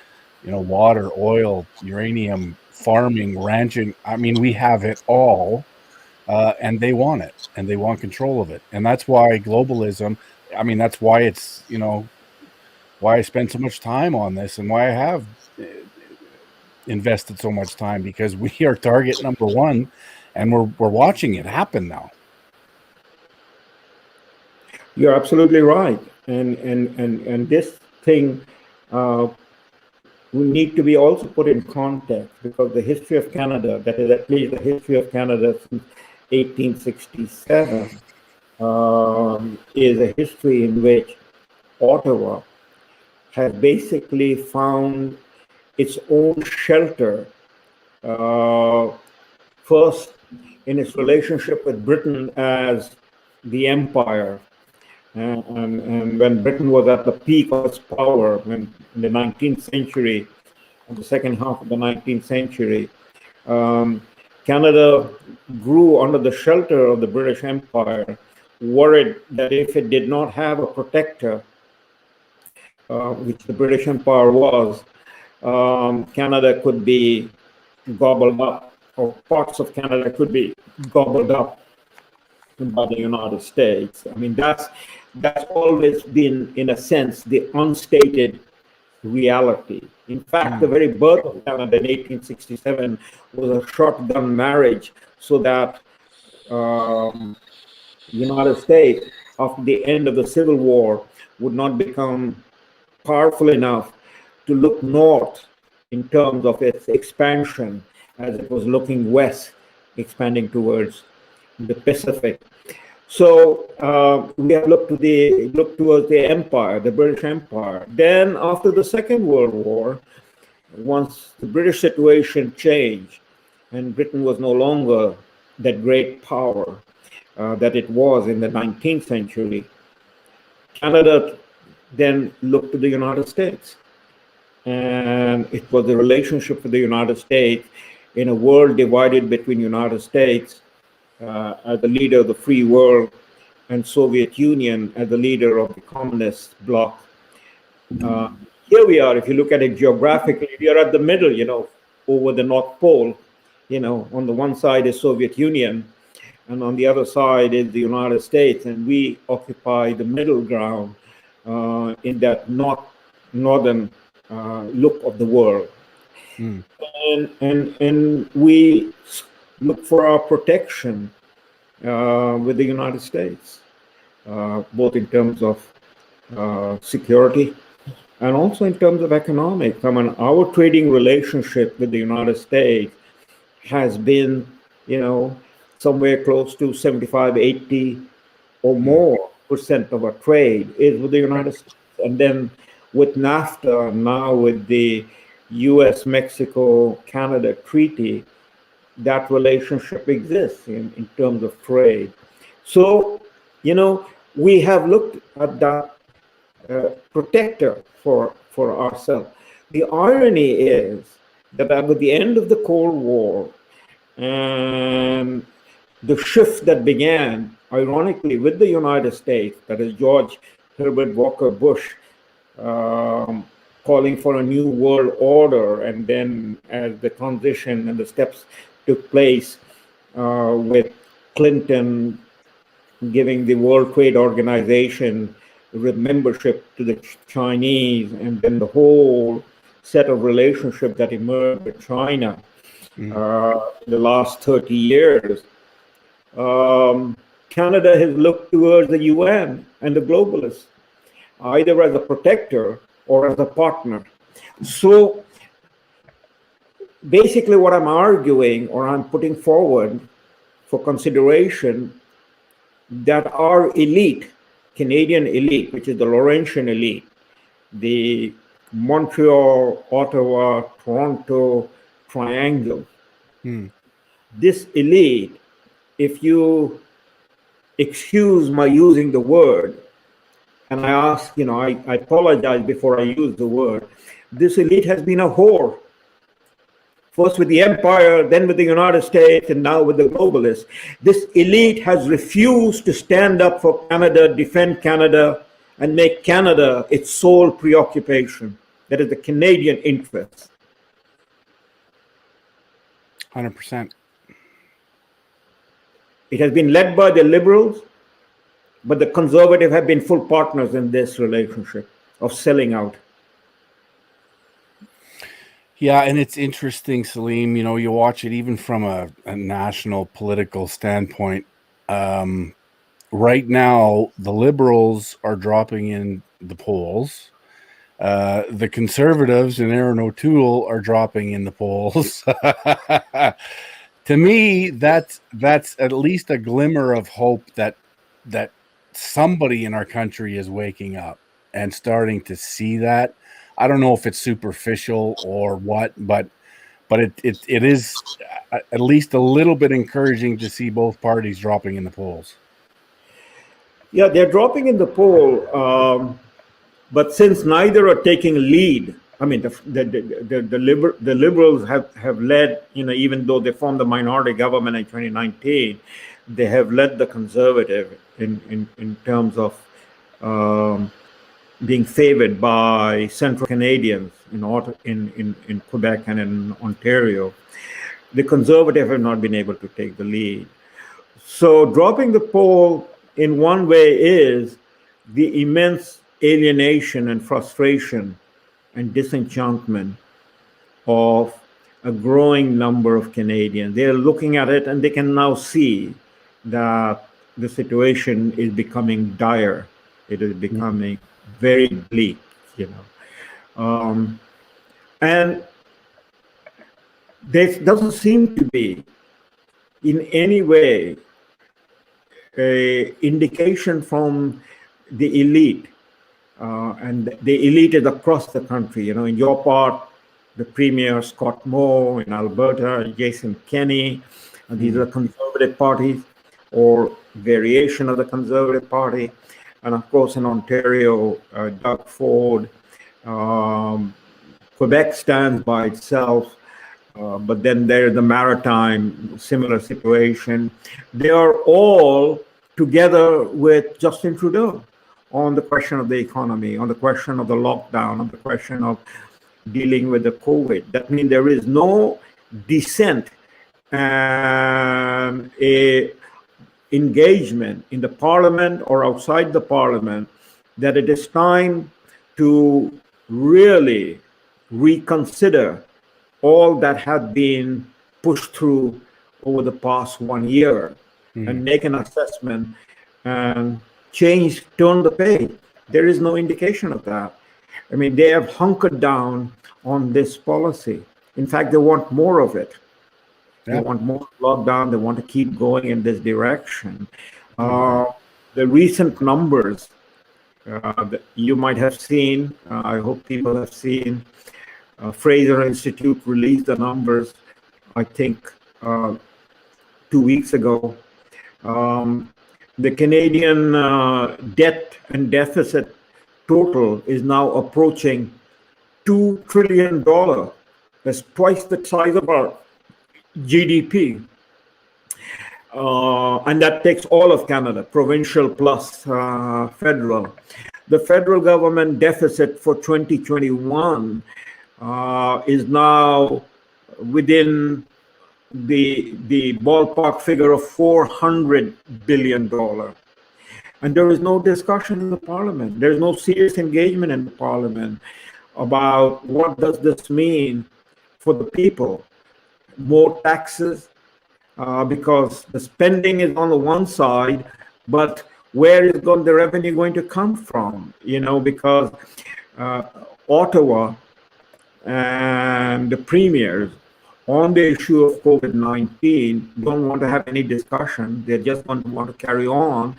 [SPEAKER 7] water, oil, uranium, farming, ranching. I mean, we have it all, and they want it, and they want control of it. And that's why globalism, I mean, that's why it's, why I spend so much time on this and why I have invested so much time, because we are target number one, and we're watching it happen now.
[SPEAKER 6] You're absolutely right, and this thing we need to be also put in context, because the history of Canada, that is at least the history of Canada since 1867, is a history in which Ottawa has basically found its own shelter, first in its relationship with Britain as the empire. And when Britain was at the peak of its power, in the 19th century, in the second half of the 19th century, Canada grew under the shelter of the British Empire, worried that if it did not have a protector, which the British Empire was, Canada could be gobbled up, or parts of Canada could be gobbled up by the United States. I mean, that's always been, in a sense, the unstated reality. In fact, the very birth of Canada in 1867 was a shotgun marriage, so that the United States, after the end of the Civil War, would not become powerful enough to look north in terms of its expansion, as it was looking west, expanding towards the Pacific. So we have looked towards the empire, the British Empire. Then, after the Second World War, once the British situation changed and Britain was no longer that great power that it was in the 19th century, Canada then looked to the United States. And it was the relationship with the United States in a world divided between United States as the leader of the free world and Soviet Union as the leader of the communist bloc. Here we are, if you look at it geographically, we are at the middle, over the North Pole. On the one side is Soviet Union, and on the other side is the United States, and we occupy the middle ground in that northern look of the world. And we look for our protection with the United States, both in terms of security and also in terms of economics. I mean, our trading relationship with the United States has been, somewhere close to 75, 80 or more % of our trade is with the United States. And then with NAFTA, now with the US, Mexico, Canada treaty, that relationship exists in terms of trade. So, we have looked at that protector for ourselves. The irony is that at the end of the Cold War, and the shift that began, ironically, with the United States, that is George Herbert Walker Bush calling for a new world order, and then as the transition and the steps took place with Clinton giving the World Trade Organization with membership to the Chinese, and then the whole set of relationship that emerged with China the last 30 years. Canada has looked towards the UN and the globalists, either as a protector or as a partner. So basically what I'm arguing, or I'm putting forward for consideration, that our elite, Canadian elite, which is the Laurentian elite, the Montreal, Ottawa, Toronto triangle, this elite, if you excuse my using the word, and I ask, I apologize before I use the word, this elite has been a whore. First with the empire, then with the United States, and now with the globalists. This elite has refused to stand up for Canada, defend Canada, and make Canada its sole preoccupation. That is the Canadian interest.
[SPEAKER 7] 100%.
[SPEAKER 6] It has been led by the liberals, but the conservatives have been full partners in this relationship of selling out.
[SPEAKER 7] Yeah, and it's interesting, Salim, you watch it even from a national political standpoint. Right now, the liberals are dropping in the polls. The conservatives and Aaron O'Toole are dropping in the polls. To me, that's at least a glimmer of hope that somebody in our country is waking up and starting to see that. I don't know if it's superficial or what, but it is at least a little bit encouraging to see both parties dropping in the polls.
[SPEAKER 6] Yeah, they're dropping in the poll, but since neither are taking lead, I mean, the liberals have led, even though they formed the minority government in 2019, they have led the conservative in terms of being favored by Central Canadians in Quebec and in Ontario. The conservative have not been able to take the lead. So dropping the poll in one way is the immense alienation and frustration and disenchantment of a growing number of Canadians. They're looking at it and they can now see that the situation is becoming dire. It is becoming very bleak, and there doesn't seem to be in any way a indication from the elite, and the elite is across the country. In your part, the Premier Scott Moe, in Alberta, Jason Kenney, These are conservative parties or variation of the Conservative Party. And of course, in Ontario, Doug Ford, Quebec stands by itself, but then there's the Maritime, similar situation. They are all together with Justin Trudeau on the question of the economy, on the question of the lockdown, on the question of dealing with the COVID. That means there is no dissent and a engagement in the parliament or outside the parliament that it is time to really reconsider all that had been pushed through over the past 1 year and make an assessment and change, turn the page. There is no indication of that. I mean, they have hunkered down on this policy. In fact, they want more of it. They want more lockdown. They want to keep going in this direction. The recent numbers that you might have seen, I hope people have seen, Fraser Institute released the numbers, I think, 2 weeks ago. The Canadian debt and deficit total is now approaching $2 trillion. That's twice the size of our GDP. And that takes all of Canada, provincial plus federal. The federal government deficit for 2021 is now within the ballpark figure of $400 billion. And there is no discussion in the parliament. There's no serious engagement in the parliament about what does this mean for the people. More taxes, because the spending is on the one side, but where is the revenue going to come from? You know, because Ottawa and the premiers on the issue of COVID-19 don't want to have any discussion. They just want to carry on.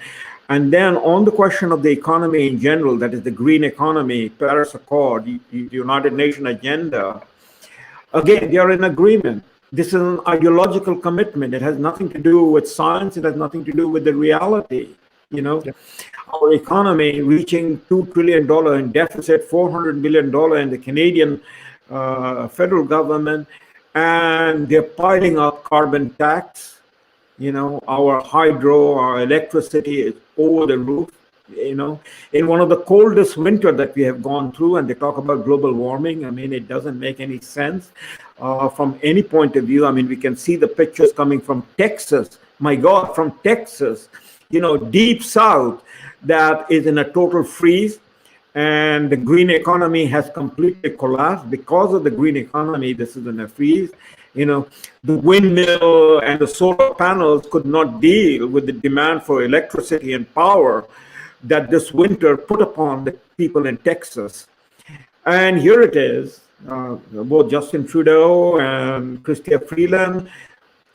[SPEAKER 6] And then on the question of the economy in general, that is the green economy, Paris Accord, the United Nations agenda, again, they are in agreement. This is an ideological commitment. It has nothing to do with science. It has nothing to do with the reality. You know, our economy reaching $2 trillion in deficit, $400 billion in the Canadian federal government, and they're piling up carbon tax. You know, our hydro, our electricity is over the roof. You know, in one of the coldest winter that we have gone through, and they talk about global warming. I mean, it doesn't make any sense from any point of view. I mean, we can see the pictures coming from Texas. My God, from Texas, you know, deep south, that is in a total freeze. And the green economy has completely collapsed. Because of the green economy, this is in a freeze. You know, the windmill and the solar panels could not deal with the demand for electricity and power that this winter put upon the people in Texas. And here it is, both Justin Trudeau and Chrystia Freeland,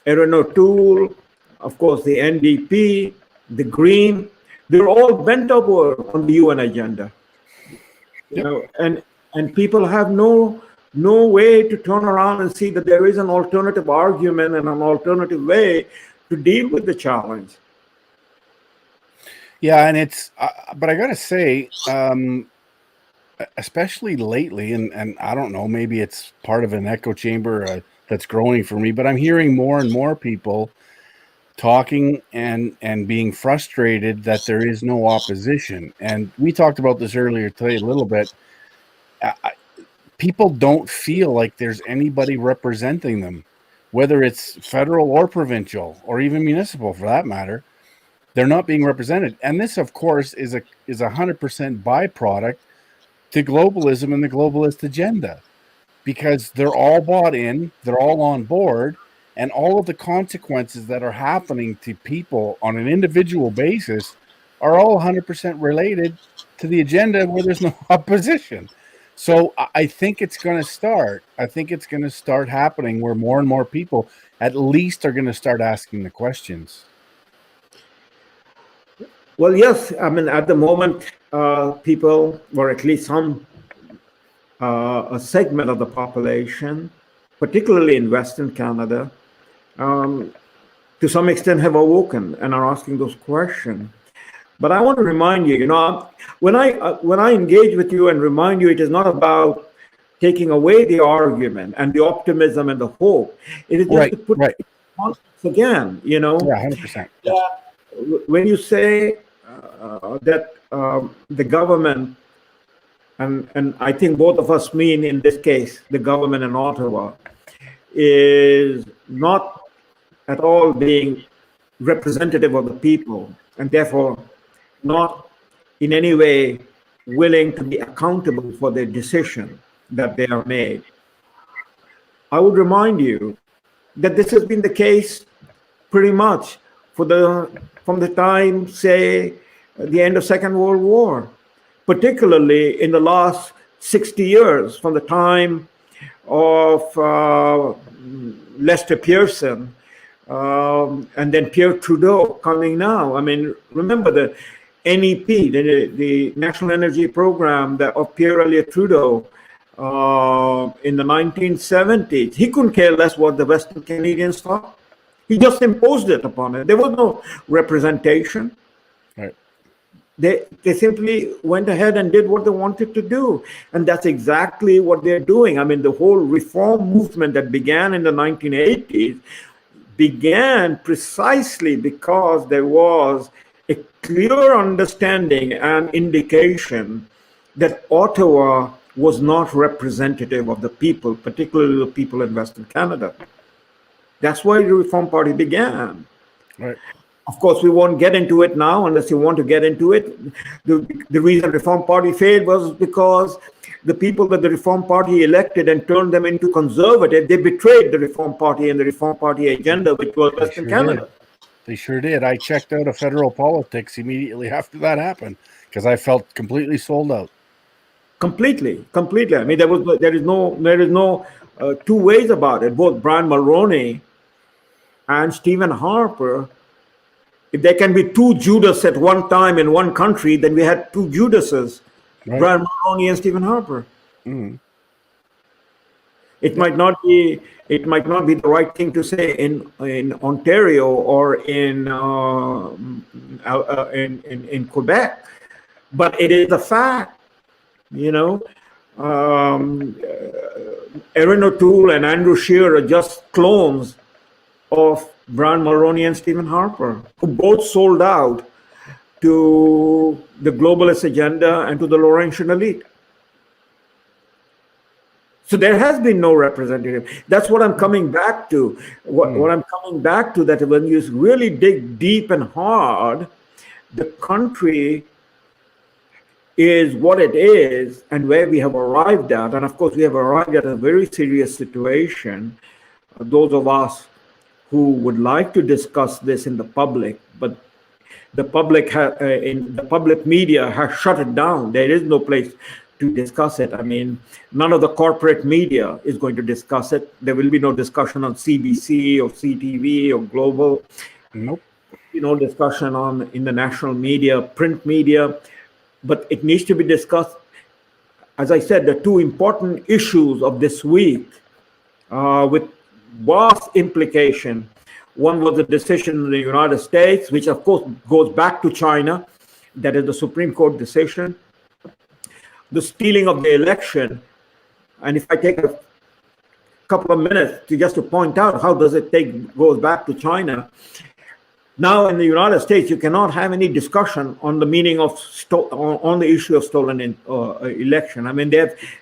[SPEAKER 6] Erin O'Toole, of course, the NDP, the Green, they're all bent over on the UN agenda. You know, and people have no way to turn around and see that there is an alternative argument and an alternative way to deal with the challenge.
[SPEAKER 7] Yeah, and it's, but I gotta say, especially lately, and I don't know, maybe it's part of an echo chamber that's growing for me, but I'm hearing more and more people talking and being frustrated that there is no opposition. And we talked about this earlier today a little bit. People don't feel like there's anybody representing them, whether it's federal or provincial or even municipal for that matter. They're not being represented. And this, of course, is a 100% byproduct to globalism and the globalist agenda, because they're all bought in, they're all on board, and all of the consequences that are happening to people on an individual basis are all 100% related to the agenda where there's no opposition. So I think it's going to start. I think it's going to start happening where more and more people at least are going to start asking the questions.
[SPEAKER 6] Well, yes. I mean, at the moment, people, or at least some, a segment of the population, particularly in Western Canada, to some extent have awoken and are asking those questions. But I want to remind you, when I engage with you and remind you, it is not about taking away the argument and the optimism and the hope. It is just to put context again,
[SPEAKER 7] Yeah, 100%.
[SPEAKER 6] When you say that the government, and I think both of us mean in this case, the government in Ottawa, is not at all being representative of the people, and therefore not in any way willing to be accountable for their decision that they are made. I would remind you that this has been the case pretty much from the time, say, the end of Second World War, particularly in the last 60 years, from the time of Lester Pearson and then Pierre Trudeau coming now. I mean, remember the NEP, the National Energy Program of Pierre Elliott Trudeau in the 1970s. He couldn't care less what the Western Canadians thought. He just imposed it upon it. There was no representation.
[SPEAKER 7] Right.
[SPEAKER 6] They simply went ahead and did what they wanted to do. And that's exactly what they're doing. I mean, the whole reform movement that began in the 1980s began precisely because there was a clear understanding and indication that Ottawa was not representative of the people, particularly the people in Western Canada. That's why the Reform Party began.
[SPEAKER 7] Right.
[SPEAKER 6] Of course, we won't get into it now unless you want to get into it. The reason Reform Party failed was because the people that the Reform Party elected and turned them into conservative, they betrayed the Reform Party and the Reform Party agenda, which was Western Canada.
[SPEAKER 7] They sure did. I checked out of federal politics immediately after that happened because I felt completely sold out. Completely.
[SPEAKER 6] I mean, there is no two ways about it. Both Brian Mulroney and Stephen Harper. If there can be two Judas at one time in one country, then we had two Judases, right. Brian Mulroney and Stephen Harper.
[SPEAKER 7] Mm.
[SPEAKER 6] It might not be the right thing to say in Ontario or in Quebec, but it is a fact. Erin O'Toole and Andrew Scheer are just clones of Brian Mulroney and Stephen Harper, who both sold out to the globalist agenda and to the Laurentian elite. So there has been no representative. That's what I'm coming back to. What I'm coming back to, that when you really dig deep and hard, the country is what it is and where we have arrived at. And of course, we have arrived at a very serious situation. Those of us who would like to discuss this in the public, but the public in the public media has shut it down. There is no place to discuss it. I mean, none of the corporate media is going to discuss it. There will be no discussion on CBC or CTV or Global.
[SPEAKER 7] Nope.
[SPEAKER 6] No discussion in the national media, print media. But it needs to be discussed. As I said, the two important issues of this week with vast implication. One was the decision in the United States, which of course goes back to China. That is the Supreme Court decision. The stealing of the election. And if I take a couple of minutes to point out how does it goes back to China. Now in the United States, you cannot have any discussion on the meaning of on the issue of stolen election. I mean, they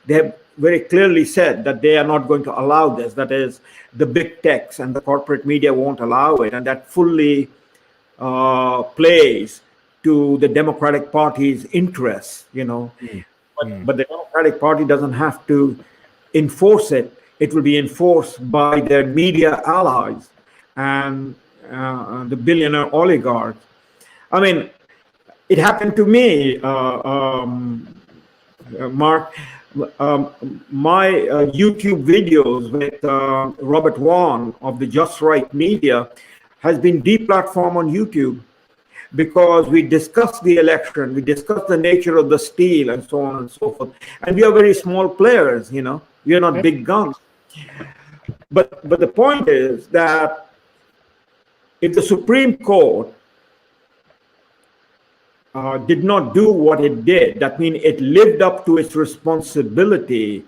[SPEAKER 6] have very clearly said that they are not going to allow this. That is, the big techs and the corporate media won't allow it, and that fully plays to the Democratic Party's interests. But the Democratic Party doesn't have to enforce it. It will be enforced by their media allies and the billionaire oligarchs. I mean, it happened to me, Mark. My YouTube videos with Robert Wong of the Just Right Media has been deplatformed on YouTube because we discussed the election, we discussed the nature of the steal and so on and so forth. And we are very small players, we are not big guns. But the point is that if the Supreme Court did not do what it did, that means it lived up to its responsibility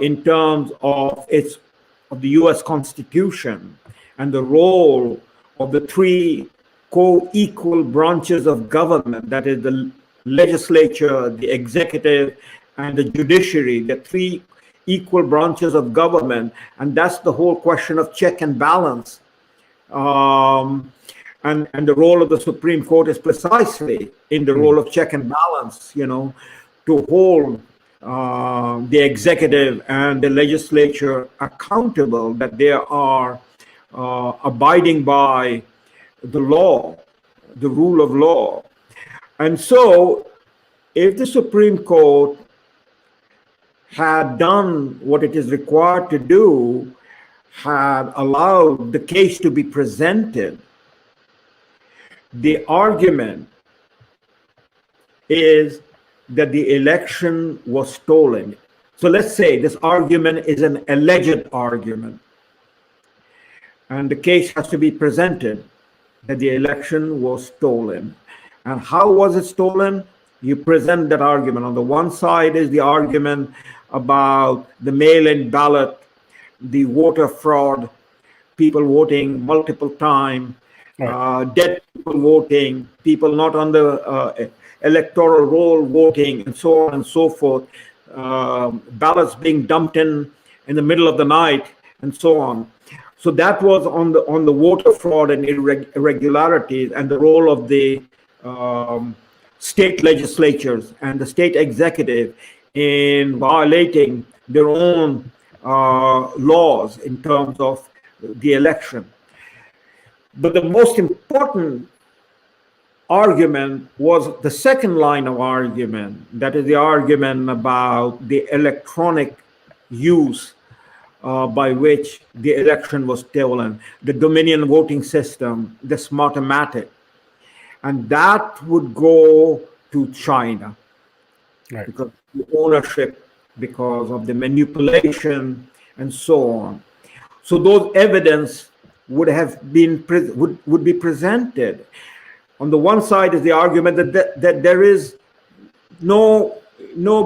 [SPEAKER 6] in terms of the U.S. Constitution and the role of the three co-equal branches of government, that is the legislature, the executive, and the judiciary, the three equal branches of government, and that's the whole question of check and balance. And the role of the Supreme Court is precisely in the role of check and balance, to hold the executive and the legislature accountable, that they are abiding by the law, the rule of law. And so if the Supreme Court had done what it is required to do, had allowed the case to be presented, the argument is that the election was stolen. So let's say this argument is an alleged argument, and the case has to be presented that the election was stolen. And how was it stolen? You present that argument. On the one side is the argument about the mail-in ballot, the voter fraud, people voting multiple times, dead people voting, people not on the electoral roll voting, and so on and so forth, ballots being dumped in the middle of the night, and so on. So that was on the voter fraud and irregularities, and the role of the state legislatures and the state executive in violating their own laws in terms of the election. But the most important argument was the second line of argument, that is the argument about the electronic use by which the election was stolen, the Dominion voting system, the Smartomatic. And that would go to China, right, because of the ownership, because of the manipulation, and so on. So those evidence would have been would be presented. On the one side is the argument that there is no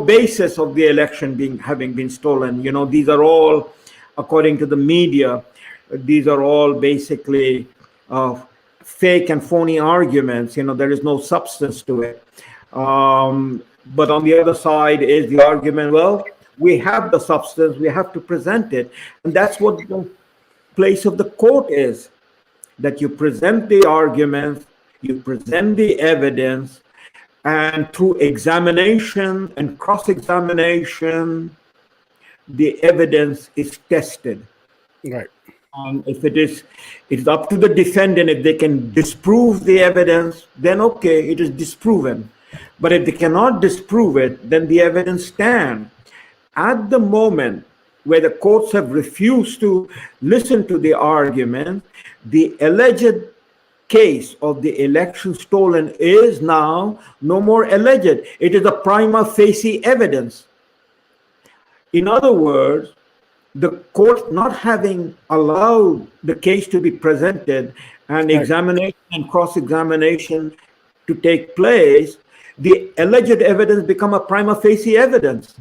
[SPEAKER 6] basis of the election having been stolen. These are all, according to the media, these are all basically fake and phony arguments. There is no substance to it. But on the other side is the argument, well, we have the substance, we have to present it. And that's what the place of the court is, that you present the arguments, you present the evidence, and through examination and cross-examination, the evidence is tested.
[SPEAKER 7] Right.
[SPEAKER 6] If it's up to the defendant. If they can disprove the evidence, then okay, it is disproven. But if they cannot disprove it, then the evidence stands. At the moment where the courts have refused to listen to the argument, the alleged case of the election stolen is now no more alleged. It is a prima facie evidence. In other words, the court not having allowed the case to be presented and examination and cross-examination to take place, the alleged evidence become a prima facie evidence.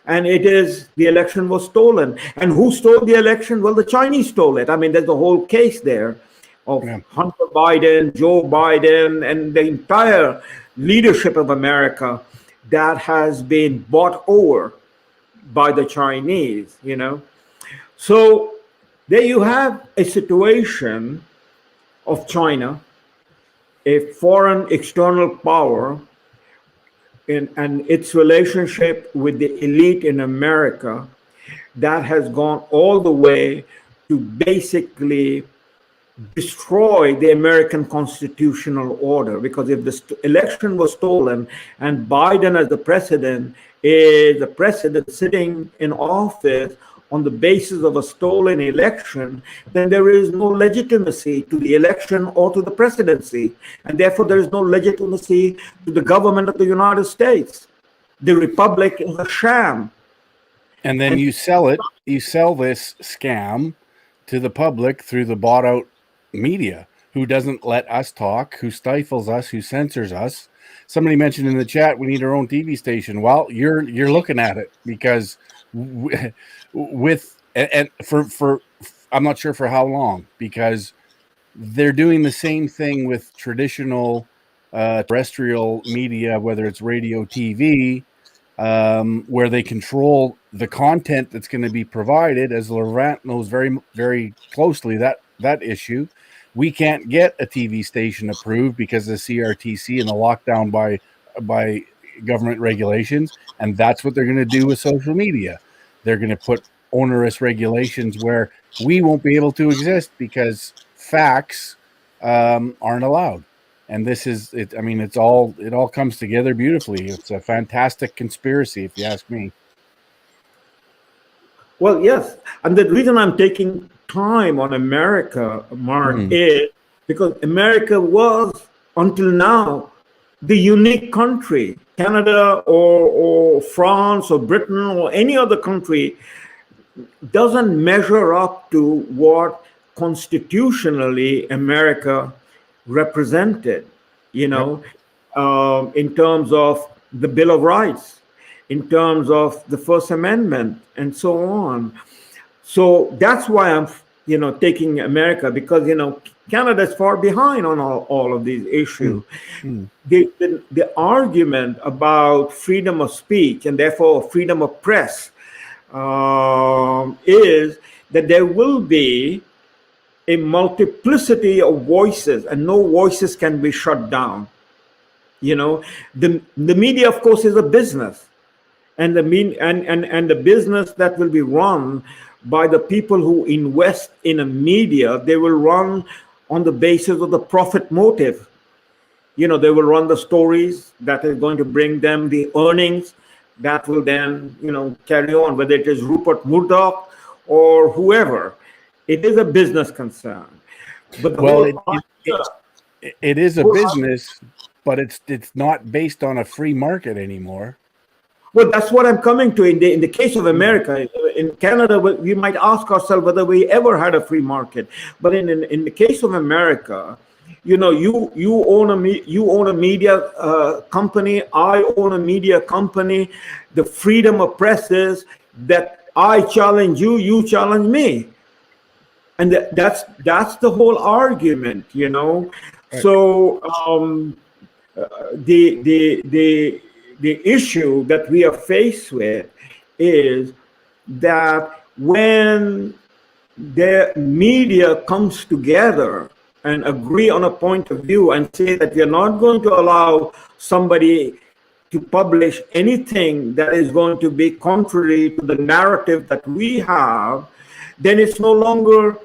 [SPEAKER 6] And it is the election was stolen. And who stole the election? Well, the Chinese stole it. I mean, there's a whole case there of Hunter Biden, Joe Biden, and the entire leadership of America that has been bought over by the Chinese, So there you have a situation of China, a foreign external power, and its relationship with the elite in America that has gone all the way to basically destroy the American constitutional order. Because if the election was stolen and Biden as the president is the president sitting in office on the basis of a stolen election, then there is no legitimacy to the election or to the presidency. And therefore, there is no legitimacy to the government of the United States. The republic is a sham.
[SPEAKER 7] And then you sell this scam to the public through the bought out media who doesn't let us talk, who stifles us, who censors us. Somebody mentioned in the chat we need our own TV station. Well, you're looking at it, because with and for I'm not sure for how long, because they're doing the same thing with traditional terrestrial media, whether it's radio, TV, where they control the content that's going to be provided. As Laurent knows very, very closely that issue, we can't get a TV station approved because of the CRTC and the lockdown by government regulations, and that's what they're going to do with social media. They're going to put onerous regulations where we won't be able to exist because facts aren't allowed. And this is it. I mean, it all comes together beautifully. It's a fantastic conspiracy, if you ask me.
[SPEAKER 6] Well, yes. And the reason I'm taking time on America, Mark, is because America was, until now, the unique country. Canada or France or Britain or any other country doesn't measure up to what constitutionally America represented, in terms of the Bill of Rights, in terms of the First Amendment, and so on. So that's why I'm, taking America, because, Canada is far behind on all of these issues. The argument about freedom of speech and therefore freedom of press is that there will be a multiplicity of voices, and no voices can be shut down. The media, of course, is a business, and the business that will be run by the people who invest in a media, they will run on the basis of the profit motive. They will run the stories that is going to bring them the earnings that will then, carry on, whether it is Rupert Murdoch or whoever. It is a business concern. But
[SPEAKER 7] it is a business, but it's not based on a free market anymore.
[SPEAKER 6] Well, that's what I'm coming to. In the case of America, in Canada, we might ask ourselves whether we ever had a free market. But in the case of America, you own a media company. I own a media company. The freedom of press is that I challenge you, you challenge me, and that's the whole argument, Right. So the issue that we are faced with is that when the media comes together and agree on a point of view and say that we are not going to allow somebody to publish anything that is going to be contrary to the narrative that we have, then it's no longer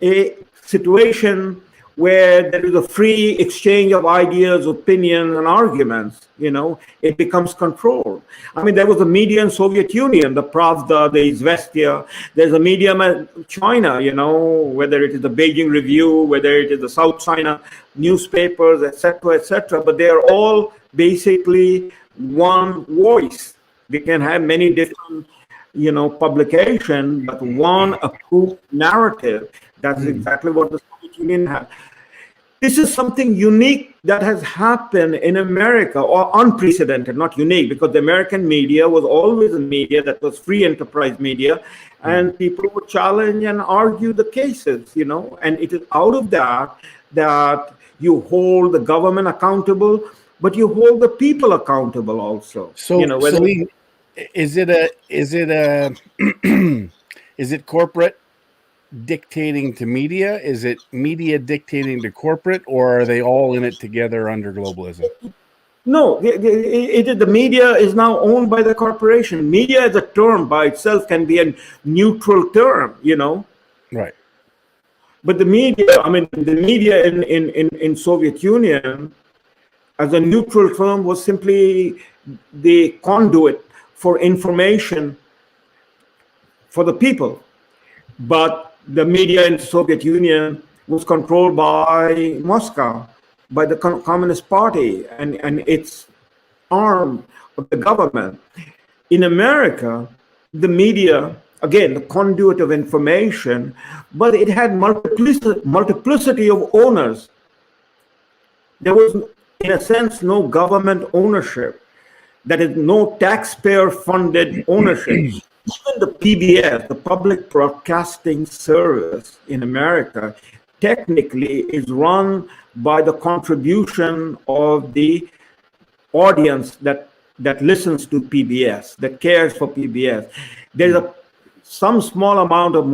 [SPEAKER 6] a situation where there is a free exchange of ideas, opinions, and arguments. It becomes controlled. I mean, there was a media in Soviet Union, the Pravda, the Izvestia. There's a media in China, whether it is the Beijing Review, whether it is the South China newspapers, etc. But they are all basically one voice. They can have many different, publications, but one approved narrative. That's exactly what the Soviet Union had. This is something unique that has happened in America, or unprecedented, not unique, because the American media was always a media that was free enterprise media, and people would challenge and argue the cases, and it is out of that you hold the government accountable, but you hold the people accountable also.
[SPEAKER 7] So, Salim, is it corporate dictating to media? Is it media dictating to corporate, or are they all in it together under globalism?
[SPEAKER 6] No, the media is now owned by the corporation. Media as a term by itself can be a neutral term,
[SPEAKER 7] Right.
[SPEAKER 6] But the media in Soviet Union as a neutral term was simply the conduit for information for the people. But the media in the Soviet Union was controlled by Moscow, by the Communist Party and its arm of the government. In America, the media again, the conduit of information, but it had multiplicity of owners. There was, in a sense, no government ownership. That is, no taxpayer-funded ownership. Even the PBS, the Public Broadcasting Service in America, technically is run by the contribution of the audience that listens to PBS, that cares for PBS. There's some small amount of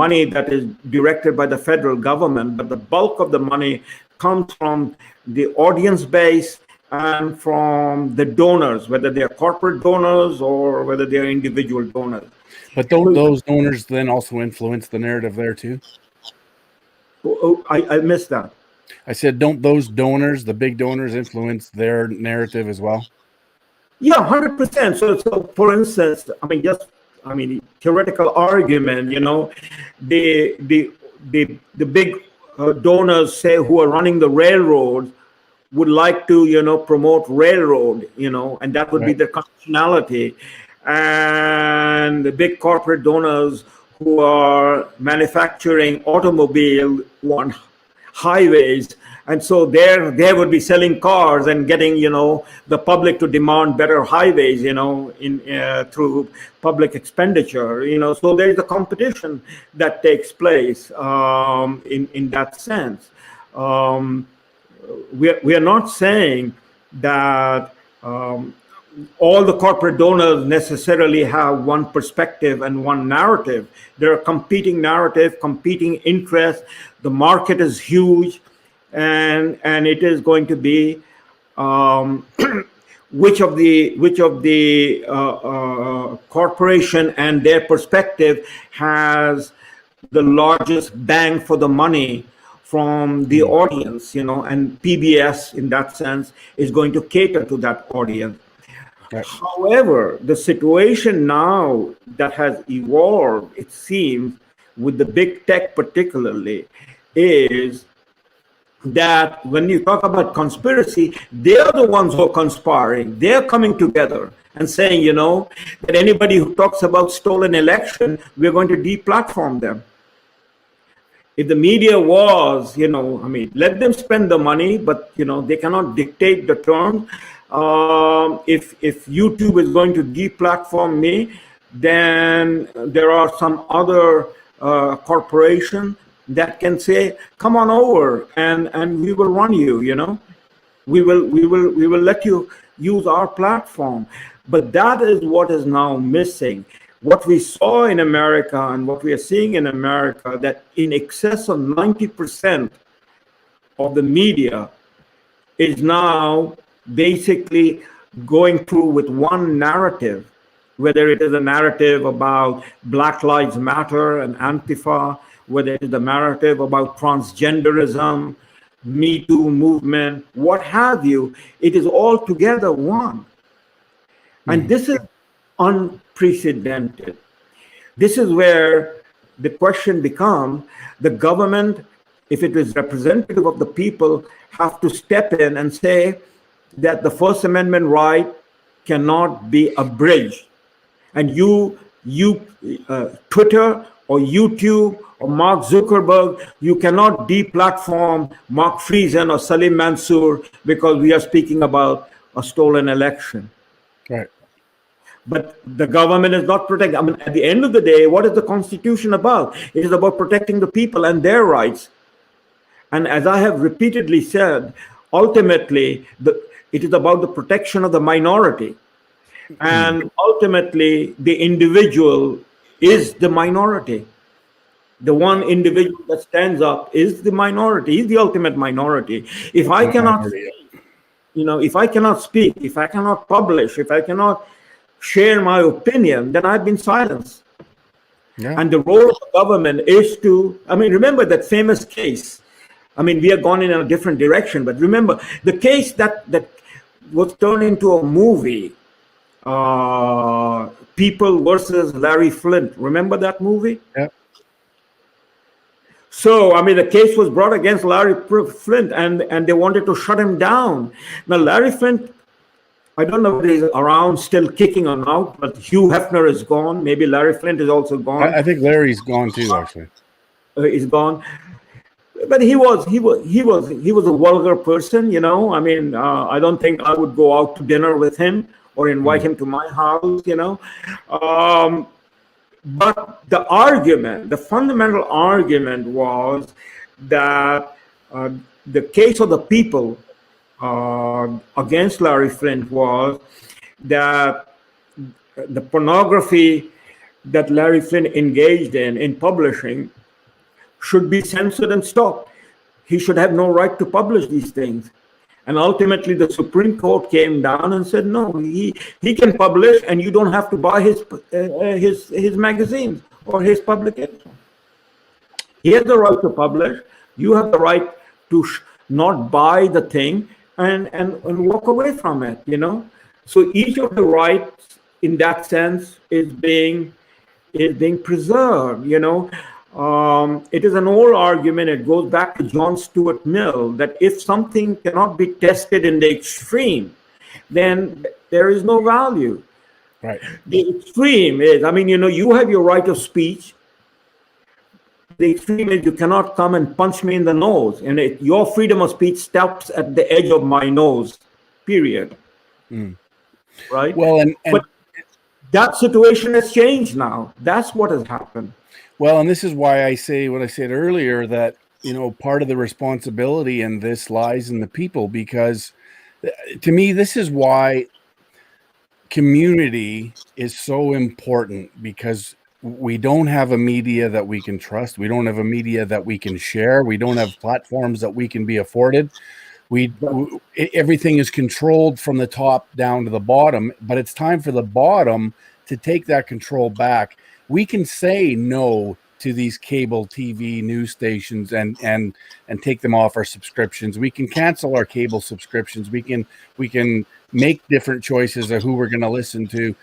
[SPEAKER 6] money that is directed by the federal government, but the bulk of the money comes from the audience base and from the donors, whether they're corporate donors or whether they're individual donors.
[SPEAKER 7] But don't those donors then also influence the narrative there too?
[SPEAKER 6] I missed that.
[SPEAKER 7] I said, don't those donors, the big donors, influence their narrative as well?
[SPEAKER 6] Yeah, 100%. So for instance, theoretical argument, the big donors, say, who are running the railroads, would like to, promote railroad, and that would be their conditionality. And the big corporate donors who are manufacturing automobile want highways. And so they would be selling cars and getting, the public to demand better highways, through public expenditure, so there's a competition that takes place in that sense. We are not saying that all the corporate donors necessarily have one perspective and one narrative. There are competing narratives, competing interests. The market is huge, and it is going to be which of the corporation and their perspective has the largest bang for the money from the audience, and PBS in that sense is going to cater to that audience. Right. However, the situation now that has evolved, it seems, with the big tech particularly, is that when you talk about conspiracy, they're the ones who are conspiring. They're coming together and saying, that anybody who talks about stolen election, we're going to deplatform them. If the media was, let them spend the money, but, they cannot dictate the terms. If YouTube is going to deplatform me, then there are some other corporation that can say, come on over and we will run you, we will let you use our platform. But that is what is now missing. What we saw in America and what we are seeing in America, that in excess of 90% of the media is now basically going through with one narrative, whether it is a narrative about Black Lives Matter and Antifa, whether it is a narrative about transgenderism, Me Too movement, what have you, it is all together one. And this is unprecedented. This is where the question becomes, the government, if it is representative of the people, have to step in and say that the First Amendment right cannot be abridged. And Twitter or YouTube or Mark Zuckerberg, you cannot deplatform Mark Friesen or Salim Mansur because we are speaking about a stolen election.
[SPEAKER 7] Right.
[SPEAKER 6] But the government is not protecting. At the end of the day, what is the Constitution about? It is about protecting the people and their rights. And as I have repeatedly said, ultimately, it is about the protection of the minority. And ultimately, the individual is the minority. The one individual that stands up is the minority, is the ultimate minority. If I cannot, if I cannot speak, if I cannot publish, if I cannot share my opinion, then I've been silenced. Yeah. And the role of the government is to, remember that famous case. We have gone in a different direction, but remember the case that was turned into a movie, People versus Larry Flint. Remember that movie?
[SPEAKER 7] Yeah.
[SPEAKER 6] So, the case was brought against Larry Flint and they wanted to shut him down. Now, Larry Flint I don't know if he's around still kicking or not, but Hugh Hefner is gone. Maybe Larry Flint is also gone.
[SPEAKER 7] I think Larry's gone too, actually.
[SPEAKER 6] Is gone. But he was a vulgar person, you know. I mean, I don't think I would go out to dinner with him or invite him to my house, you know. But the fundamental argument was that the case of the people against Larry Flint was that the pornography that Larry Flint engaged in publishing should be censored and stopped. He should have no right to publish these things. And ultimately, the Supreme Court came down and said, no, he can publish, and you don't have to buy his magazines or his publications. He has the right to publish. You have the right to not buy the thing and walk away from it, you know. So each of the rights, in that sense, is being preserved, you know. It is an old argument. It goes back to John Stuart Mill that if something cannot be tested in the extreme, then there is no value.
[SPEAKER 7] Right.
[SPEAKER 6] The extreme is, I mean, you know, you have your right of speech. The extreme is you cannot come and punch me in the nose, and your freedom of speech stops at the edge of my nose. Period. Right.
[SPEAKER 7] Well, and
[SPEAKER 6] but that situation has changed now. That's what has happened.
[SPEAKER 7] Well, and this is why I say what I said earlier, that, you know, part of the responsibility in this lies in the people, because to me, this is why community is so important, because we don't have a media that we can trust. We don't have a media that we can share. We don't have platforms that we can be afforded. Everything is controlled from the top down to the bottom, but it's time for the bottom to take that control back. We can say no to these cable TV news stations and take them off our subscriptions. We can cancel our cable subscriptions. We can make different choices of who we're going to listen to,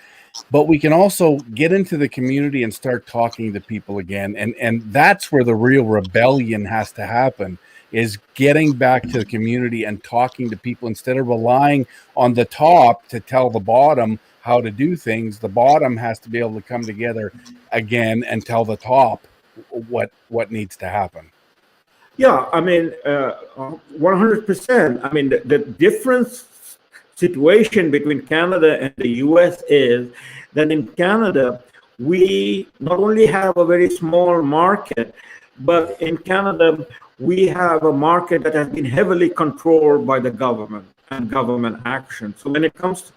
[SPEAKER 7] but we can also get into the community and start talking to people again. And that's where the real rebellion has to happen, is getting back to the community and talking to people instead of relying on the top to tell the bottom how to do things. The bottom has to be able to come together again and tell the top what needs to happen.
[SPEAKER 6] Yeah, I mean, 100%. I mean, the difference situation between Canada and the US is that in Canada, we not only have a very small market, but in Canada, we have a market that has been heavily controlled by the government and government action. So when it comes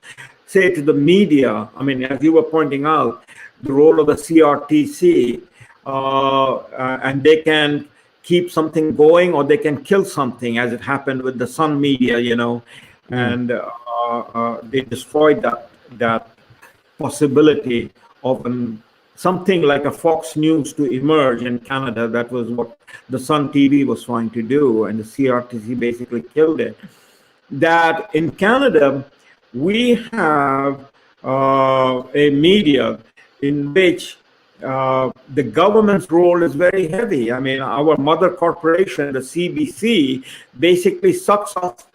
[SPEAKER 6] say to the media, I mean, as you were pointing out, the role of the CRTC, and they can keep something going or they can kill something, as it happened with the Sun Media, you know, and they destroyed that possibility of something like a Fox News to emerge in Canada. That was what the Sun TV was trying to do, and the CRTC basically killed it. That in Canada, we have a media in which the government's role is very heavy. I mean, our mother corporation, the CBC, basically sucks out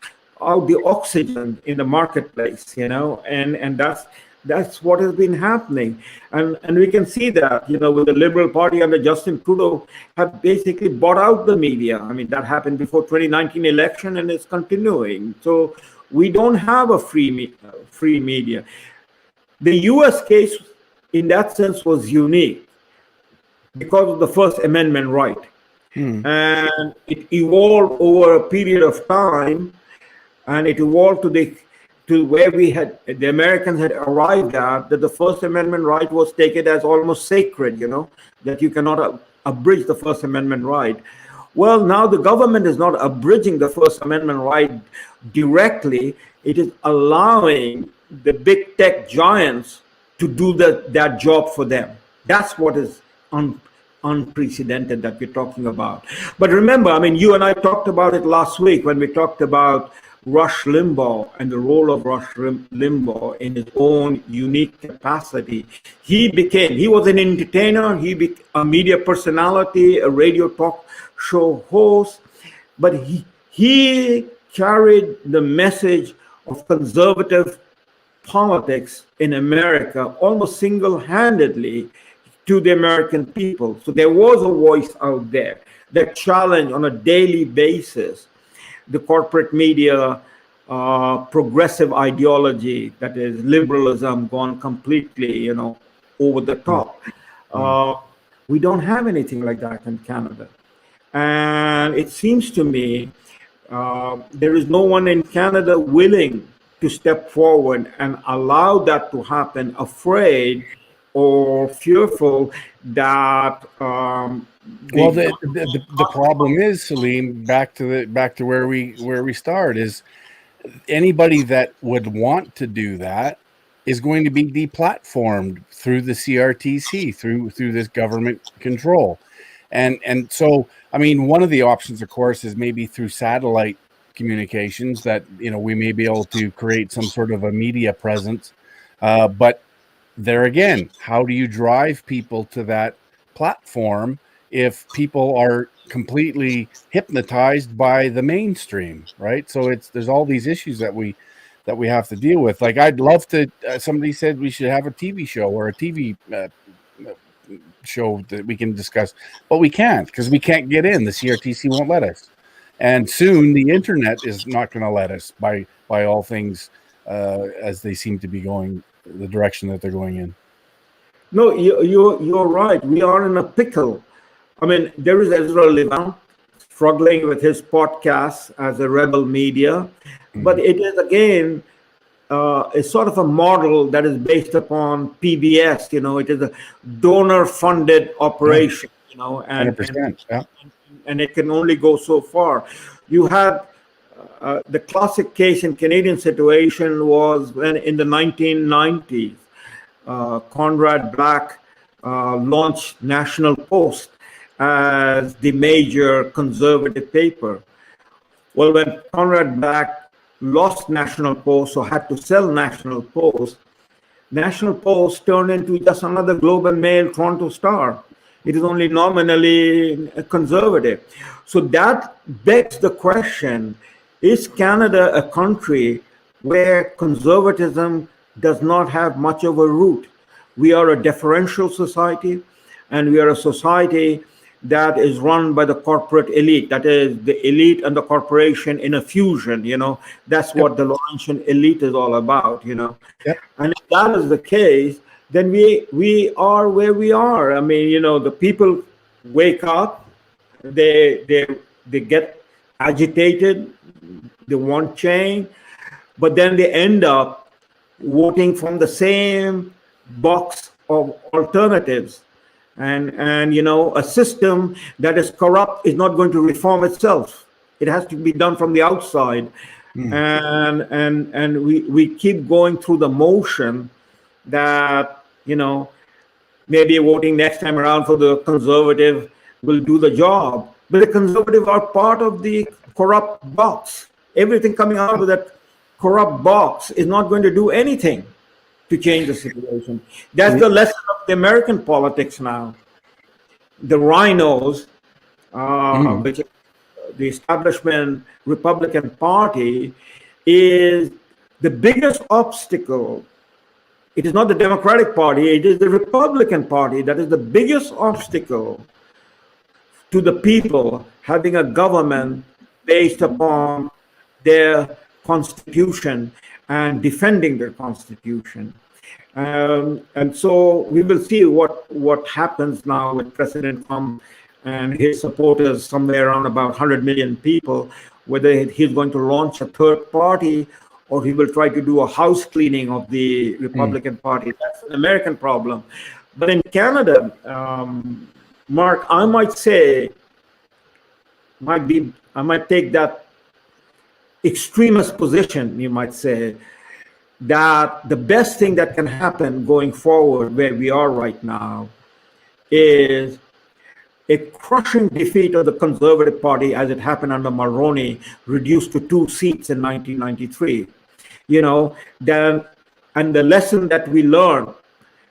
[SPEAKER 6] the oxygen in the marketplace, you know, and that's what has been happening. And we can see that, you know, with the Liberal Party under Justin Trudeau have basically bought out the media. I mean, that happened before 2019 election and it's continuing. So we don't have a free media. The US case, in that sense, was unique because of the First Amendment right. And it evolved over a period of time, and it evolved to where the Americans had arrived at, that the First Amendment right was taken as almost sacred, you know, that you cannot abridge the First Amendment right. Well, now the government is not abridging the First Amendment right directly. It is allowing the big tech giants to do that job for them. That's what is unprecedented that we're talking about. But remember, I mean, you and I talked about it last week when we talked about Rush Limbaugh and the role of Rush Limbaugh in his own unique capacity. He was an entertainer, a media personality, a radio talk show host, but he carried the message of conservative politics in America almost single-handedly to the American people. So there was a voice out there that challenged on a daily basis the corporate media, progressive ideology, that is liberalism gone completely, over the top. We don't have anything like that in Canada. And it seems to me there is no one in Canada willing to step forward and allow that to happen, afraid or fearful that
[SPEAKER 7] well, the problem is, Salim, back to where we start, is anybody that would want to do that is going to be deplatformed through the CRTC, through this government control. And so, I mean, one of the options, of course, is maybe through satellite communications that, we may be able to create some sort of a media presence. But there again, how do you drive people to that platform if people are completely hypnotized by the mainstream, right? So there's all these issues that we have to deal with. Like, I'd love to, somebody said we should have a TV show or a TV show that we can discuss, but we can't, because we can't get in. The CRTC won't let us, and soon the internet is not going to let us, by all things, as they seem to be going the direction that they're going in.
[SPEAKER 6] No, you're right. We are in a pickle. I mean, there is Ezra Levant struggling with his podcast as a rebel media, but it is again a sort of a model that is based upon PBS. It is a donor-funded operation. And
[SPEAKER 7] 100%,
[SPEAKER 6] and it can only go so far. You had the classic case in Canadian situation was when in the 1990s, Conrad Black launched National Post as the major conservative paper. Well, when Conrad Black lost National Post, or had to sell National Post turned into just another Globe and Mail Toronto Star. It is only nominally conservative. So that begs the question, is Canada a country where conservatism does not have much of a root? We are a deferential society, and we are a society that is run by the corporate elite. That is the elite and the corporation in a fusion. That's what the Laurentian elite is all about. And if that is the case, then we are where we are. I mean, the people wake up, they get agitated, they want change, but then they end up voting from the same box of alternatives. And a system that is corrupt is not going to reform itself. It has to be done from the outside. And we keep going through the motion that, maybe voting next time around for the conservative will do the job. But the conservative are part of the corrupt box. Everything coming out of that corrupt box is not going to do anything to change the situation. That's the lesson of the American politics now. The rhinos, which is the establishment Republican Party, is the biggest obstacle. It is not the Democratic Party, it is the Republican Party that is the biggest obstacle to the people having a government based upon their constitution and defending their constitution. And so we will see what happens now with President Trump and his supporters, somewhere around about 100 million people, whether he's going to launch a third party or he will try to do a house cleaning of the Republican Party. That's an American problem. But in Canada, Mark, I might say, I might take that extremist position, you might say, that the best thing that can happen going forward where we are right now is a crushing defeat of the Conservative Party as it happened under Mulroney, reduced to 2 seats in 1993. And the lesson that we learned,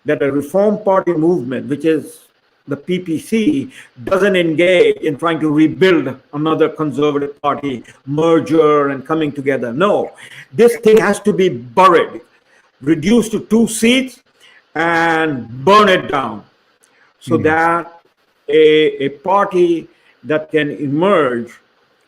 [SPEAKER 6] that a Reform Party movement, which is the PPC, doesn't engage in trying to rebuild another Conservative Party merger and coming together. No, this thing has to be buried. reduce to 2 seats and burn it down, so that a party that can emerge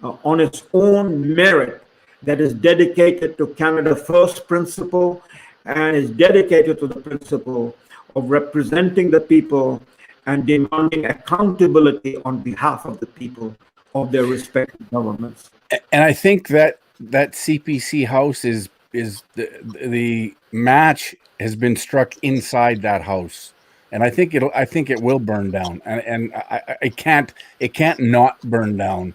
[SPEAKER 6] on its own merit, that is dedicated to Canada First principle and is dedicated to the principle of representing the people and demanding accountability on behalf of the people of their respective governments.
[SPEAKER 7] And I think that CPC house is the match has been struck inside that house, and I think it will burn down, and it can't not burn down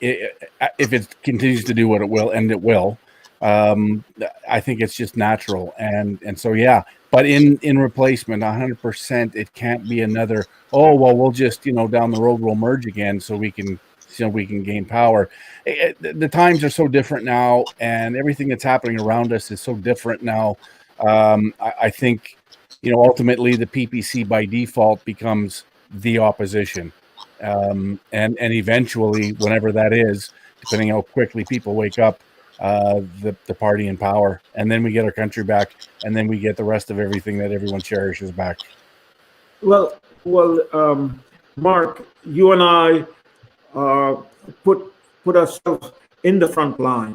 [SPEAKER 7] if it continues to do what it will, and it will. I think it's just natural, and so yeah. But in replacement, 100%, it can't be another. Oh well, we'll just down the road we'll merge again so we can gain power. The times are so different now, and everything that's happening around us is so different now. I think ultimately the PPC by default becomes the opposition, and eventually, whenever that is, depending how quickly people wake up, the party in power, and then we get our country back, and then we get the rest of everything that everyone cherishes back.
[SPEAKER 6] Well, Mark, you and I put ourselves in the front line.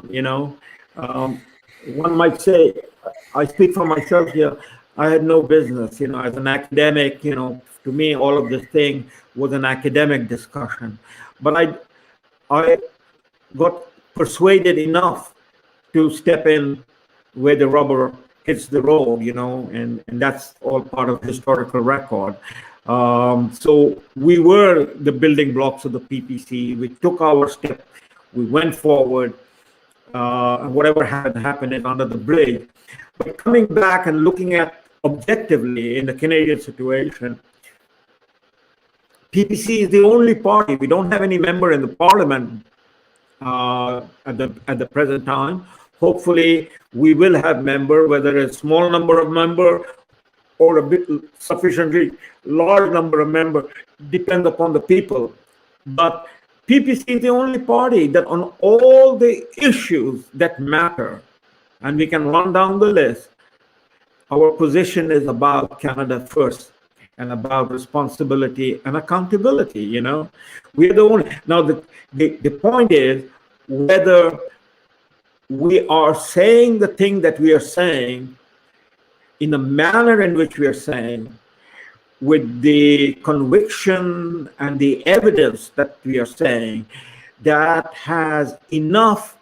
[SPEAKER 6] One might say, I speak for myself here, I had no business, as an academic, to me, all of this thing was an academic discussion. But I got persuaded enough to step in where the rubber hits the road, and that's all part of historical record. So we were the building blocks of the PPC. We took our step, we went forward, and whatever happened is under the bridge. But coming back and looking at objectively in the Canadian situation, PPC is the only party. We don't have any member in the parliament at the present time. Hopefully, we will have member, whether a small number of member or a bit sufficiently large number of member, depends upon the people. But PPC is the only party that on all the issues that matter, and we can run down the list, our position is about Canada first and about responsibility and accountability. We are the only. Now the point is whether we are saying the thing that we are saying in the manner in which we are saying, with the conviction and the evidence that we are saying, that has enough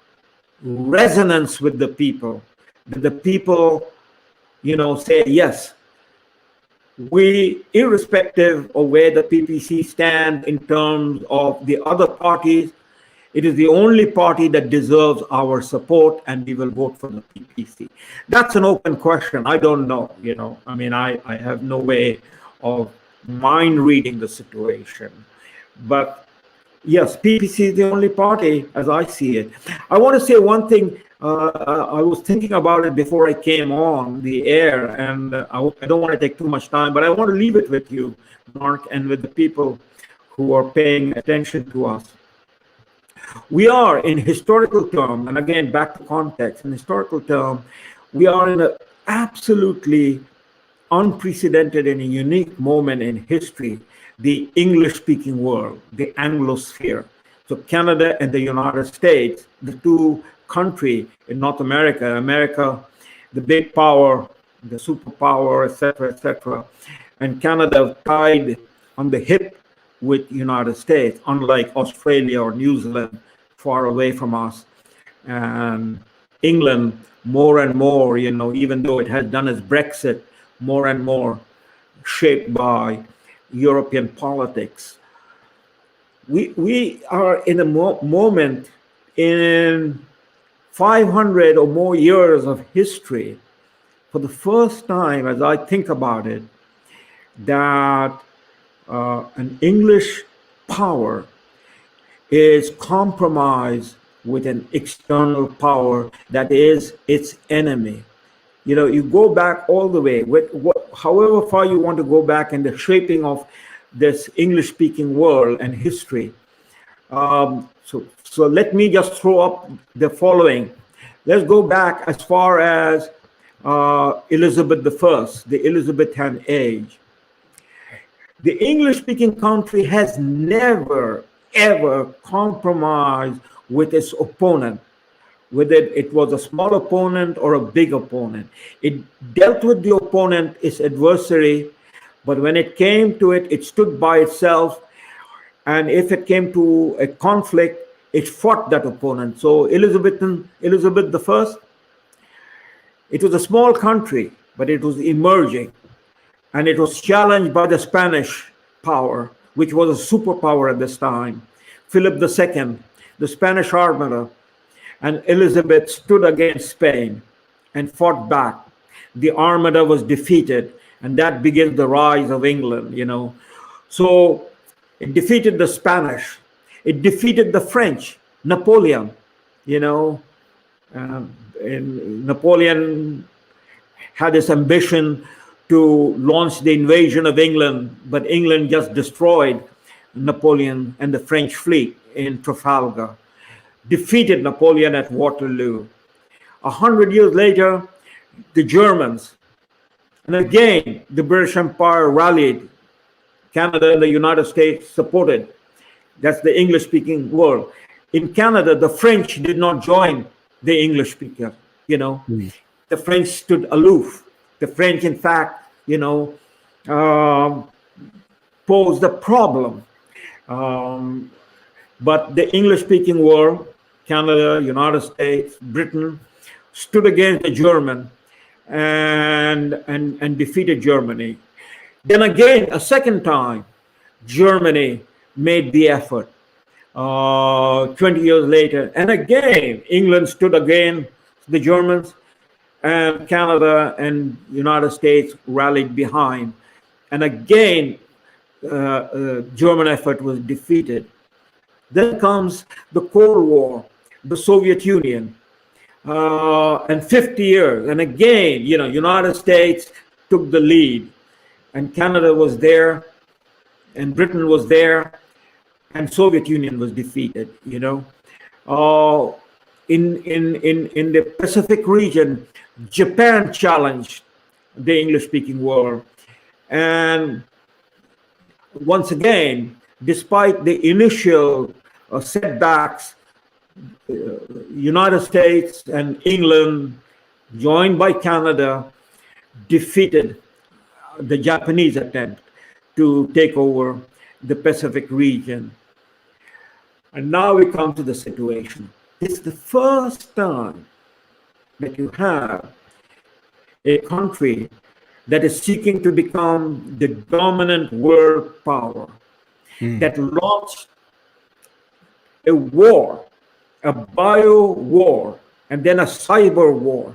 [SPEAKER 6] resonance with the people, that the people, say, yes, we, irrespective of where the PPC stands in terms of the other parties, it is the only party that deserves our support, and we will vote for the PPC. That's an open question. I don't know, I have no way of mind reading the situation. But yes, PPC is the only party as I see it. I want to say one thing. I was thinking about it before I came on the air, and I don't want to take too much time, but I want to leave it with you, Mark, and with the people who are paying attention to us. We are, in historical term, and again, back to context, in historical term, we are in an absolutely unprecedented and a unique moment in history, the English-speaking world, the Anglosphere. So Canada and the United States, the two countries in North America, the big power, the superpower, etc., and Canada tied on the hip with United States, unlike Australia or New Zealand, far away from us. And England, more and more, even though it has done its Brexit, more and more shaped by European politics. We are in a moment in 500 or more years of history, for the first time, as I think about it, that an English power is compromised with an external power that is its enemy. You go back all the way, however far you want to go back in the shaping of this English-speaking world and history. So let me just throw up the following. Let's go back as far as Elizabeth I, the Elizabethan age. The English-speaking country has never, ever compromised with its opponent, whether it was a small opponent or a big opponent. It dealt with the opponent, its adversary, but when it came to it, it stood by itself. And if it came to a conflict, it fought that opponent. So Elizabeth I, it was a small country, but it was emerging. And it was challenged by the Spanish power, which was a superpower at this time. Philip II, the Spanish Armada, and Elizabeth stood against Spain and fought back. The Armada was defeated, and that began the rise of England, you know. So it defeated the Spanish. It defeated the French, Napoleon, you know. And Napoleon had this ambition to launch the invasion of England, but England just destroyed Napoleon and the French fleet in Trafalgar, defeated Napoleon at Waterloo. 100 years later, the Germans, and again, the British Empire rallied. Canada and the United States supported. That's the English-speaking world. In Canada, the French did not join the English speaker, you know. The French stood aloof. The French, in fact, you know, posed a problem. But the English-speaking world, Canada, United States, Britain, stood against the German and defeated Germany. Then again, a second time, Germany made the effort. 20 years later, and again, England stood against the Germans, and Canada and United States rallied behind. And again, German effort was defeated. Then comes the Cold War, the Soviet Union, and 50 years. And again, you know, United States took the lead, and Canada was there, and Britain was there, and Soviet Union was defeated, you know. In the Pacific region, Japan challenged the English-speaking world. And once again, despite the initial setbacks, United States and England, joined by Canada, defeated the Japanese attempt to take over the Pacific region. And now we come to the situation. It's the first time that you have a country that is seeking to become the dominant world power, that launched a war, a bio war, and then a cyber war.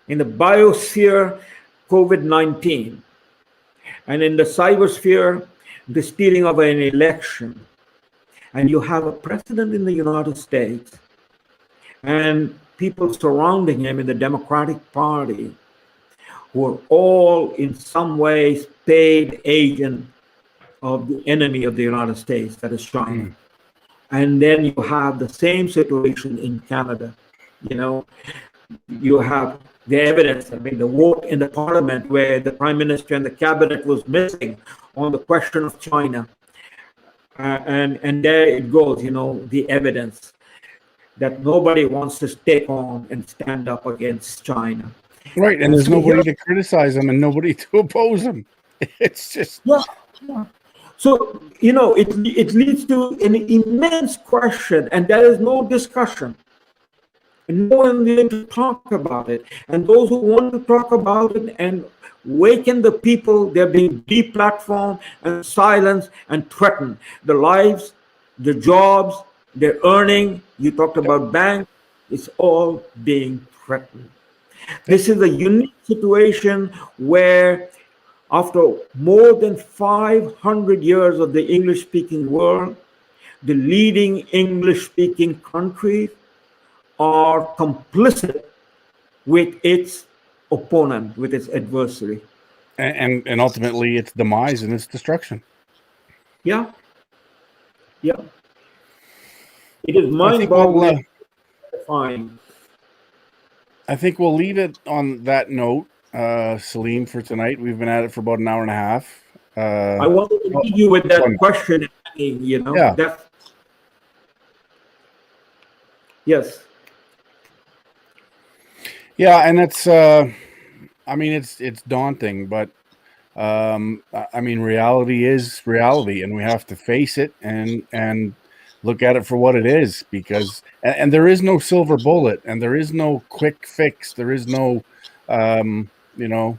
[SPEAKER 6] In the biosphere, COVID-19, and in the cybersphere, the stealing of an election. And you have a president in the United States and people surrounding him in the Democratic Party who are all in some ways paid agent of the enemy of the United States, that is China. And then you have the same situation in Canada. You know, you have the evidence, I mean, the vote in the parliament where the prime minister and the cabinet was missing on the question of China. And there it goes, you know, the evidence that nobody wants to take on and stand up against China.
[SPEAKER 7] Right, and there's nobody to criticize them and nobody to oppose them. It's just...
[SPEAKER 6] Yeah. So, you know, it leads to an immense question, and there is no discussion. And no one willing to talk about it. And those who want to talk about it and waken the people, they're being deplatformed and silenced and threatened. The lives, the jobs, their earning, you talked about banks, it's all being threatened. This is a unique situation where after more than 500 years of the English-speaking world, the leading English-speaking countries are complicit with its opponent, with its adversary.
[SPEAKER 7] And ultimately its demise and its destruction.
[SPEAKER 6] Yeah. Yeah. It is mind-boggling.
[SPEAKER 7] I think we'll leave it on that note, Salim, for tonight. We've been at it for about an hour and a half.
[SPEAKER 6] I wanted to leave you with that question.
[SPEAKER 7] Yeah.
[SPEAKER 6] Yes.
[SPEAKER 7] Yeah, and it's I mean it's daunting, but I mean reality is reality, and we have to face it and look at it for what it is, because and there is no silver bullet, and there is no quick fix, there is no you know,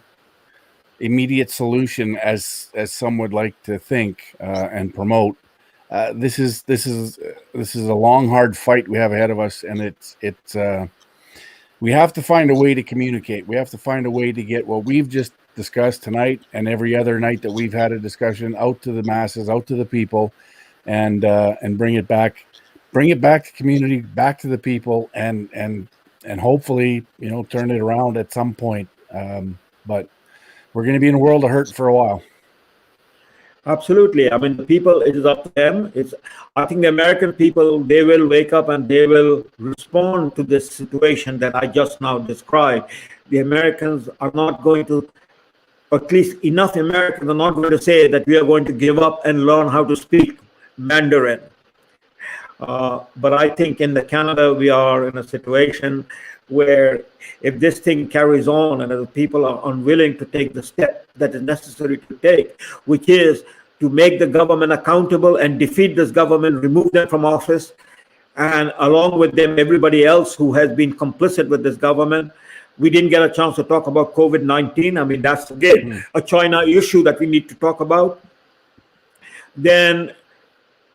[SPEAKER 7] immediate solution as some would like to think and promote. This is a long, hard fight we have ahead of us, and it's we have to find a way to communicate. We have to find a way to get what we've just discussed tonight and every other night that we've had a discussion out to the masses, out to the people, and bring it back to community, back to the people, and hopefully, you know, turn it around at some point. But we're going to be in a world of hurt for a while.
[SPEAKER 6] Absolutely. I mean, the people, it is up to them. I think the American people, they will wake up and they will respond to this situation that I just now described. The Americans are not going to, or at least enough Americans are not going to say that we are going to give up and learn how to speak Mandarin. But I think in Canada, we are in a situation where if this thing carries on and if people are unwilling to take the step that is necessary to take, which is to make the government accountable and defeat this government, remove them from office, and along with them, everybody else who has been complicit with this government. We didn't get a chance to talk about COVID-19. I mean, that's again a China issue that we need to talk about. Then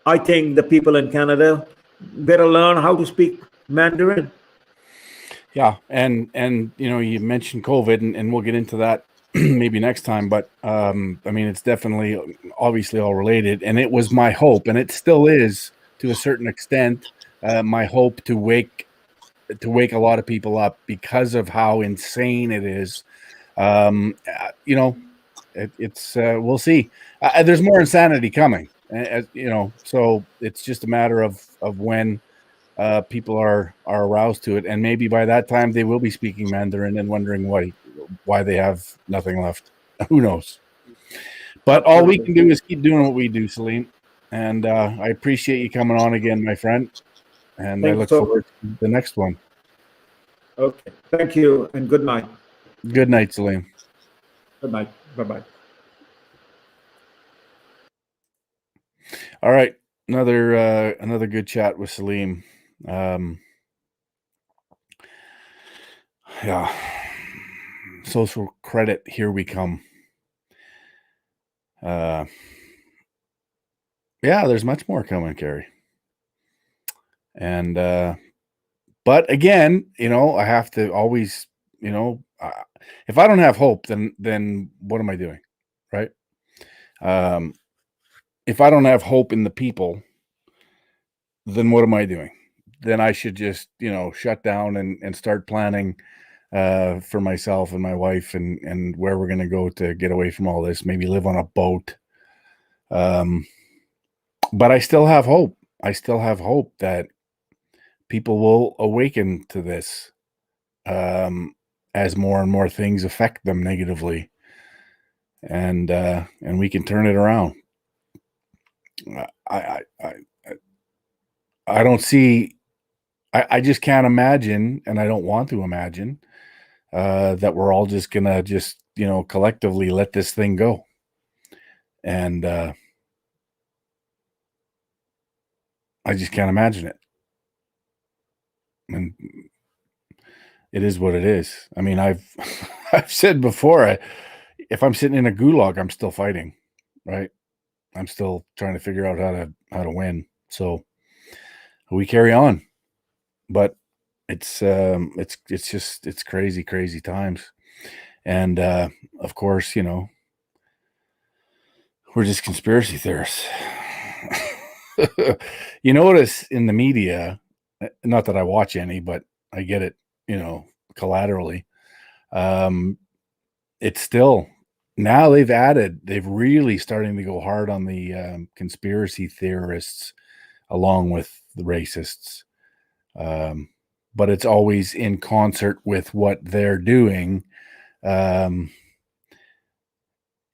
[SPEAKER 6] I think the people in Canada better learn how to speak Mandarin.
[SPEAKER 7] Yeah, and you know, you mentioned COVID, and we'll get into that maybe next time. But I mean, it's definitely, obviously, all related. And it was my hope, and it still is to a certain extent, my hope to wake a lot of people up because of how insane it is. You know, it's we'll see. There's more insanity coming, you know. So it's just a matter of when people are aroused to it, and maybe by that time they will be speaking Mandarin and wondering why they have nothing left. Who knows? But all we can do is keep doing what we do, Salim. And I appreciate you coming on again, my friend. And I look forward to the next one.
[SPEAKER 6] Okay. Thank you, and good night.
[SPEAKER 7] Good night, Salim.
[SPEAKER 6] Good night. Bye-bye.
[SPEAKER 7] All right. Another good chat with Salim. Yeah. Social credit, here we come. Yeah, there's much more coming, Carrie. And but again, you know, I have to always, you know, if I don't have hope, then what am I doing, right? If I don't have hope in the people, then what am I doing? Then I should just, you know, shut down and start planning for myself and my wife and where we're going to go to get away from all this. Maybe live on a boat. But I still have hope. I still have hope that people will awaken to this as more and more things affect them negatively, and we can turn it around. I don't see. I just can't imagine, and I don't want to imagine that we're all just gonna you know, collectively let this thing go. And I just can't imagine it. And it is what it is. I mean, I've said before, if I'm sitting in a gulag, I'm still fighting, right? I'm still trying to figure out how to win. So we carry on, but it's crazy times. And of course, you know, we're just conspiracy theorists. You notice in the media, not that I watch any, but I get it, you know, collaterally. It's still, now they've really starting to go hard on the conspiracy theorists along with the racists. but it's always in concert with what they're doing. And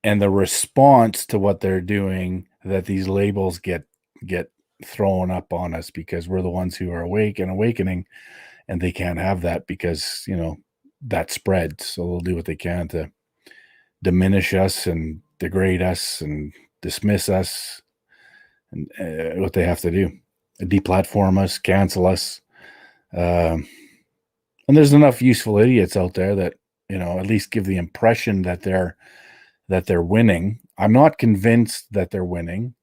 [SPEAKER 7] the response to what they're doing, that these labels get thrown up on us because we're the ones who are awake and awakening, and they can't have that because, you know, that spreads. So they'll do what they can to diminish us and degrade us and dismiss us, and what they have to do, deplatform us, cancel us. And there's enough useful idiots out there that, you know, at least give the impression that they're winning. I'm not convinced that they're winning,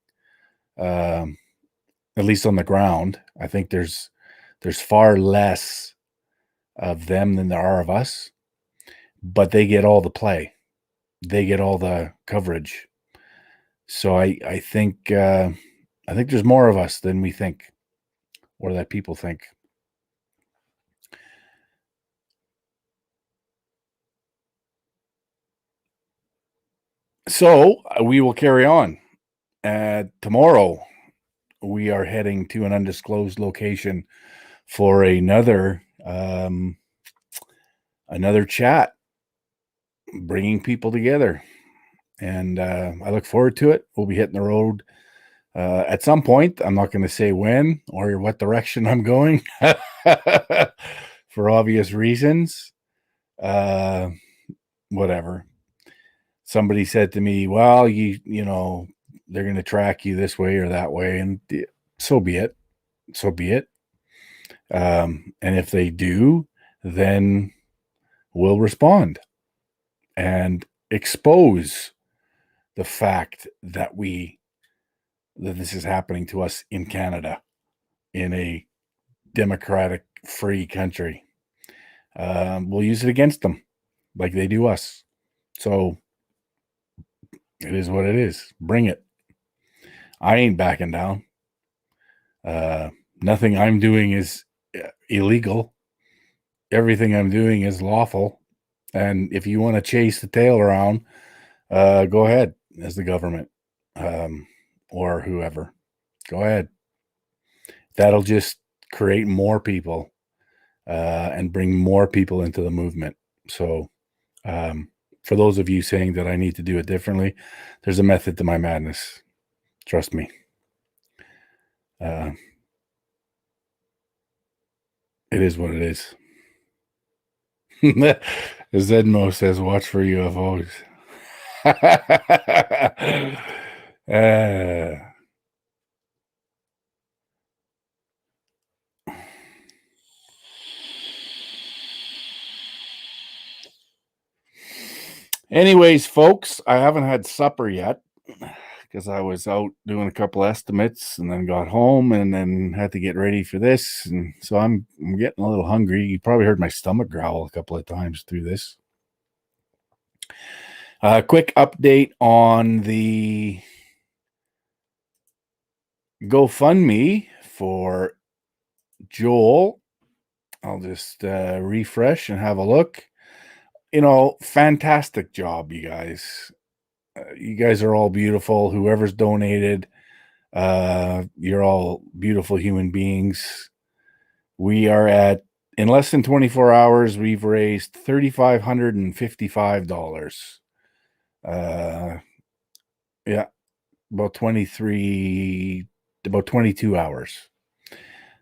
[SPEAKER 7] at least on the ground. I think there's far less of them than there are of us, but they get all the play. They get all the coverage. So I think there's more of us than we think, or that people think. So we will carry on. Tomorrow, we are heading to an undisclosed location for another chat, bringing people together, and I look forward to it. We'll be hitting the road at some point. I'm not going to say when or what direction I'm going for obvious reasons. Whatever. Somebody said to me, well, you know, they're going to track you this way or that way. And so be it. So be it. And if they do, then we'll respond and expose the fact that this is happening to us in Canada, in a democratic, free country. We'll use it against them like they do us. So it is what it is. Bring it. I ain't backing down. Nothing I'm doing is illegal. Everything I'm doing is lawful. And if you want to chase the tail around, go ahead, as the government, or whoever. Go ahead. That'll just create more people and bring more people into the movement. So for those of you saying that I need to do it differently, there's a method to my madness. Trust me. It is what it is. As Edmo says, watch for UFOs. Anyways, folks, I haven't had supper yet because I was out doing a couple estimates and then got home and then had to get ready for this. And so I'm getting a little hungry. You probably heard my stomach growl a couple of times through this. Quick update on the GoFundMe for Joel. I'll just refresh and have a look. You know, fantastic job, you guys. You guys are all beautiful. Whoever's donated, you're all beautiful human beings. We are at, in less than 24 hours, we've raised $3,555. Yeah, about 22 hours.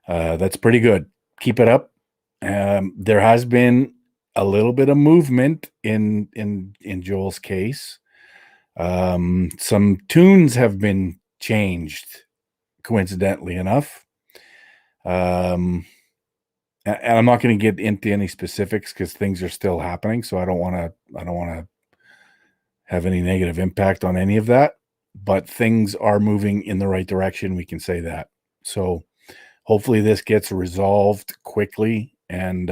[SPEAKER 7] That's pretty good. Keep it up. There has been a little bit of movement in Joel's case. Some tunes have been changed, coincidentally enough. And I'm not going to get into any specifics because things are still happening. So I don't want to have any negative impact on any of that, but things are moving in the right direction. We can say that. So hopefully this gets resolved quickly and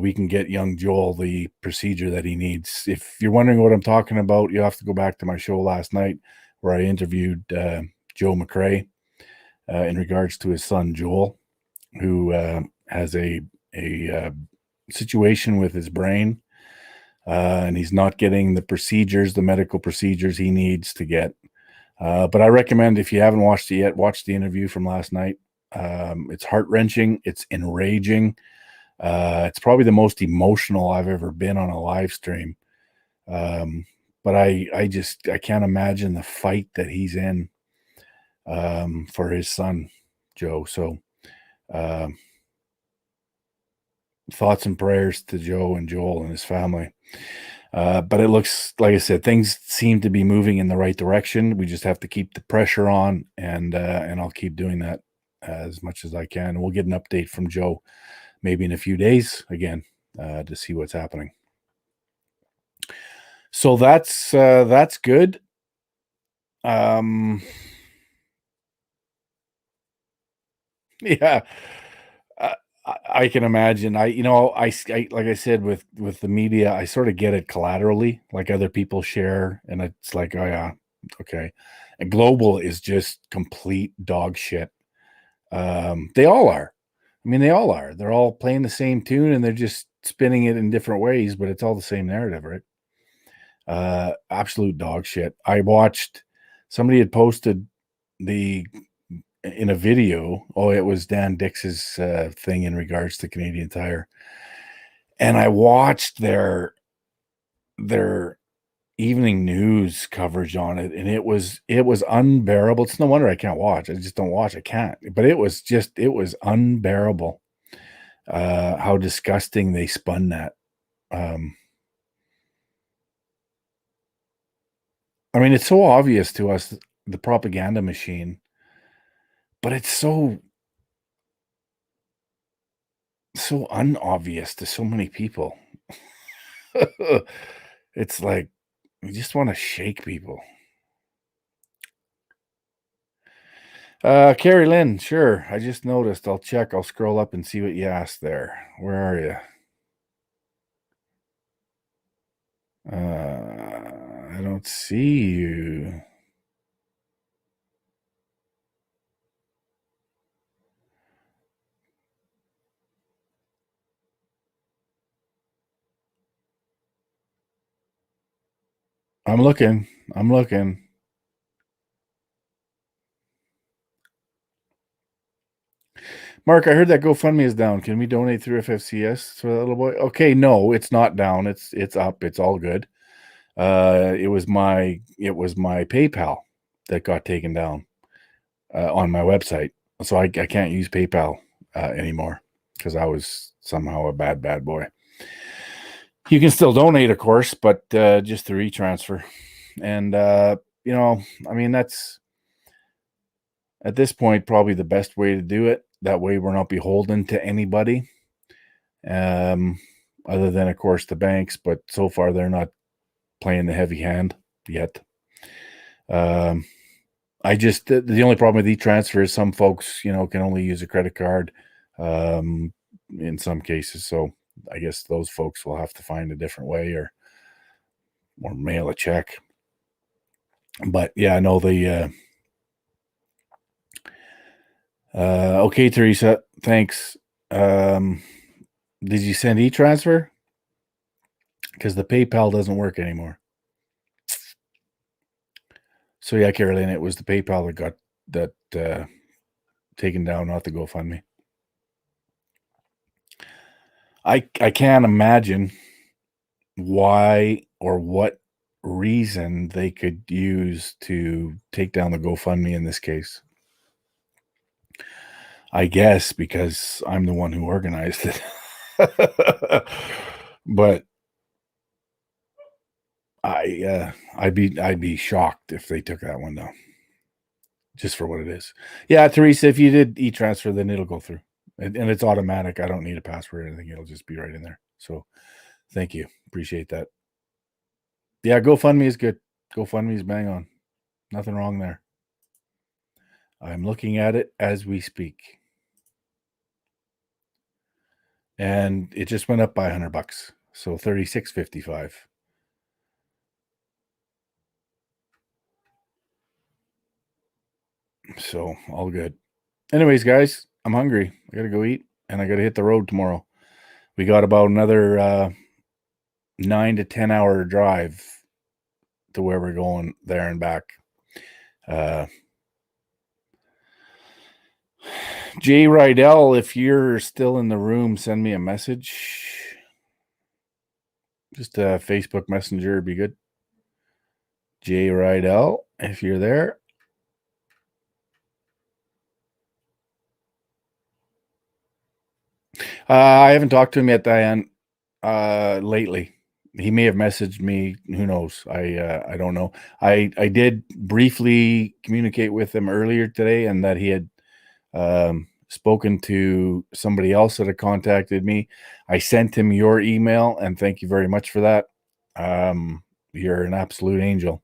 [SPEAKER 7] we can get young Joel the procedure that he needs. If you're wondering what I'm talking about, you have to go back to my show last night where I interviewed Joe McRae in regards to his son Joel, who has a situation with his brain, and he's not getting the medical procedures he needs to get. But I recommend, if you haven't watched it yet, watch the interview from last night. It's heart-wrenching. It's enraging. It's probably the most emotional I've ever been on a live stream. But I can't imagine the fight that he's in for his son, Joe. So thoughts and prayers to Joe and Joel and his family. But it looks, like I said, things seem to be moving in the right direction. We just have to keep the pressure on, and I'll keep doing that as much as I can. We'll get an update from Joe maybe in a few days again to see what's happening. So that's good. Yeah. I can imagine. I like I said, with the media, I sort of get it collaterally, like other people share, and it's like, oh yeah, okay. And global is just complete dog shit. They all are. I mean, they all are. They're all playing the same tune, and they're just spinning it in different ways, but it's all the same narrative, right? Absolute dog shit. I watched, somebody had posted in a video. Oh, it was Dan Dix's thing in regards to Canadian Tire, and I watched their evening news coverage on it, and it was unbearable. It's no wonder I can't watch. I just don't watch. I can't. But it was unbearable how disgusting they spun that. I mean, it's so obvious to us, the propaganda machine, but it's so unobvious to so many people. It's like you just want to shake people. Carrie Lynn, sure. I just noticed. I'll check. I'll scroll up and see what you asked there. Where are you? I don't see you. I'm looking. Mark, I heard that GoFundMe is down. Can we donate through FFCS for that little boy? Okay, no, it's not down. It's up. It's all good. It was my PayPal that got taken down on my website, so I can't use PayPal anymore because I was somehow a bad boy. You can still donate, of course, but just through e-transfer. And I mean, that's at this point probably the best way to do it. That way we're not beholden to anybody, other than, of course, the banks. But so far they're not playing the heavy hand yet. The only problem with e-transfer is some folks, can only use a credit card in some cases. So I guess those folks will have to find a different way or mail a check. But yeah, I know the okay, Teresa, thanks. Did you send e-transfer? Because the PayPal doesn't work anymore. So yeah, Caroline, it was the PayPal that got that taken down, not the GoFundMe. I can't imagine why or what reason they could use to take down the GoFundMe in this case. I guess because I'm the one who organized it. But I'd be shocked if they took that one down. Just for what it is. Yeah, Teresa, if you did e-transfer, then it'll go through. And it's automatic. I don't need a password or anything. It'll just be right in there. So thank you. Appreciate that. Yeah, GoFundMe is good. GoFundMe is bang on. Nothing wrong there. I'm looking at it as we speak. And it just went up by $100. So $36.55. So all good. Anyways, guys, I'm hungry. I gotta go eat, and I gotta hit the road tomorrow. We got about another 9 to 10 hour drive to where we're going there and back. Jay Rydell, if you're still in the room, send me a message. Just a Facebook Messenger would be good. Jay Rydell, if you're there. I haven't talked to him yet, Diane, lately. He may have messaged me. Who knows? I don't know. I did briefly communicate with him earlier today, and that he had spoken to somebody else that had contacted me. I sent him your email, and thank you very much for that. You're an absolute angel.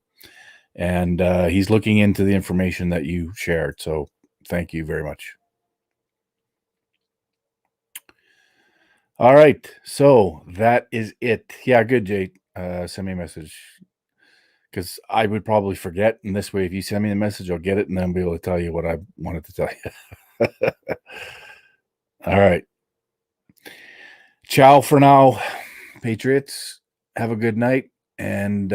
[SPEAKER 7] And he's looking into the information that you shared. So thank you very much. All right. So that is it. Yeah, good, Jay. Send me a message. Because I would probably forget. And this way, if you send me the message, I'll get it and then be able to tell you what I wanted to tell you. All right. Ciao for now, Patriots. Have a good night. And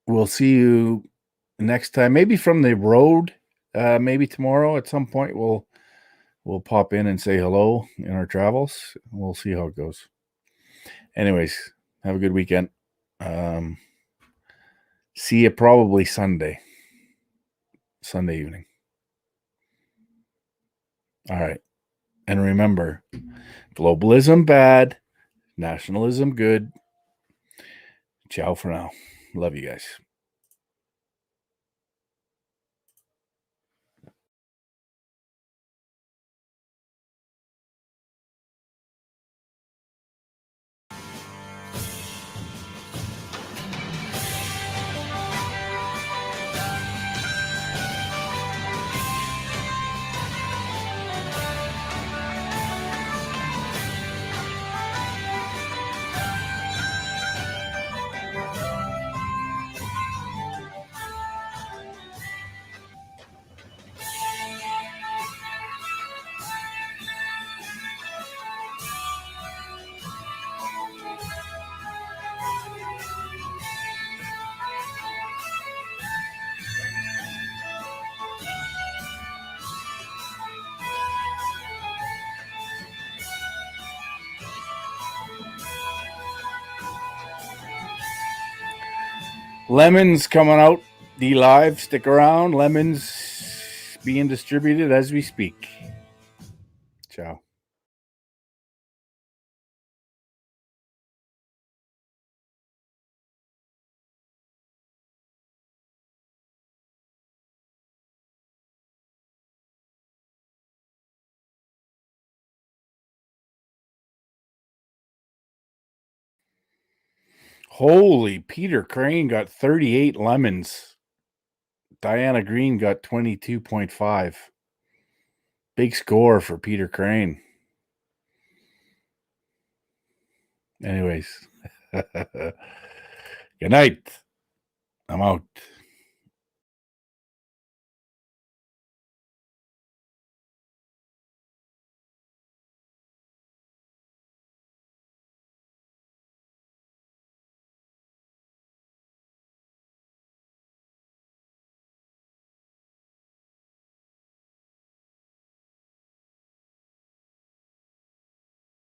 [SPEAKER 7] we'll see you next time. Maybe from the road. Maybe tomorrow at some point we'll pop in and say hello in our travels. We'll see how it goes. Anyways, have a good weekend. See you probably Sunday evening. All right. And remember, globalism bad, nationalism good. Ciao for now. Love you guys. Lemons coming out. D Live, stick around. Lemons being distributed as we speak. Ciao. Holy, Peter Crane got 38 lemons. Diana Green got 22.5. Big score for Peter Crane. Anyways, good night. I'm out.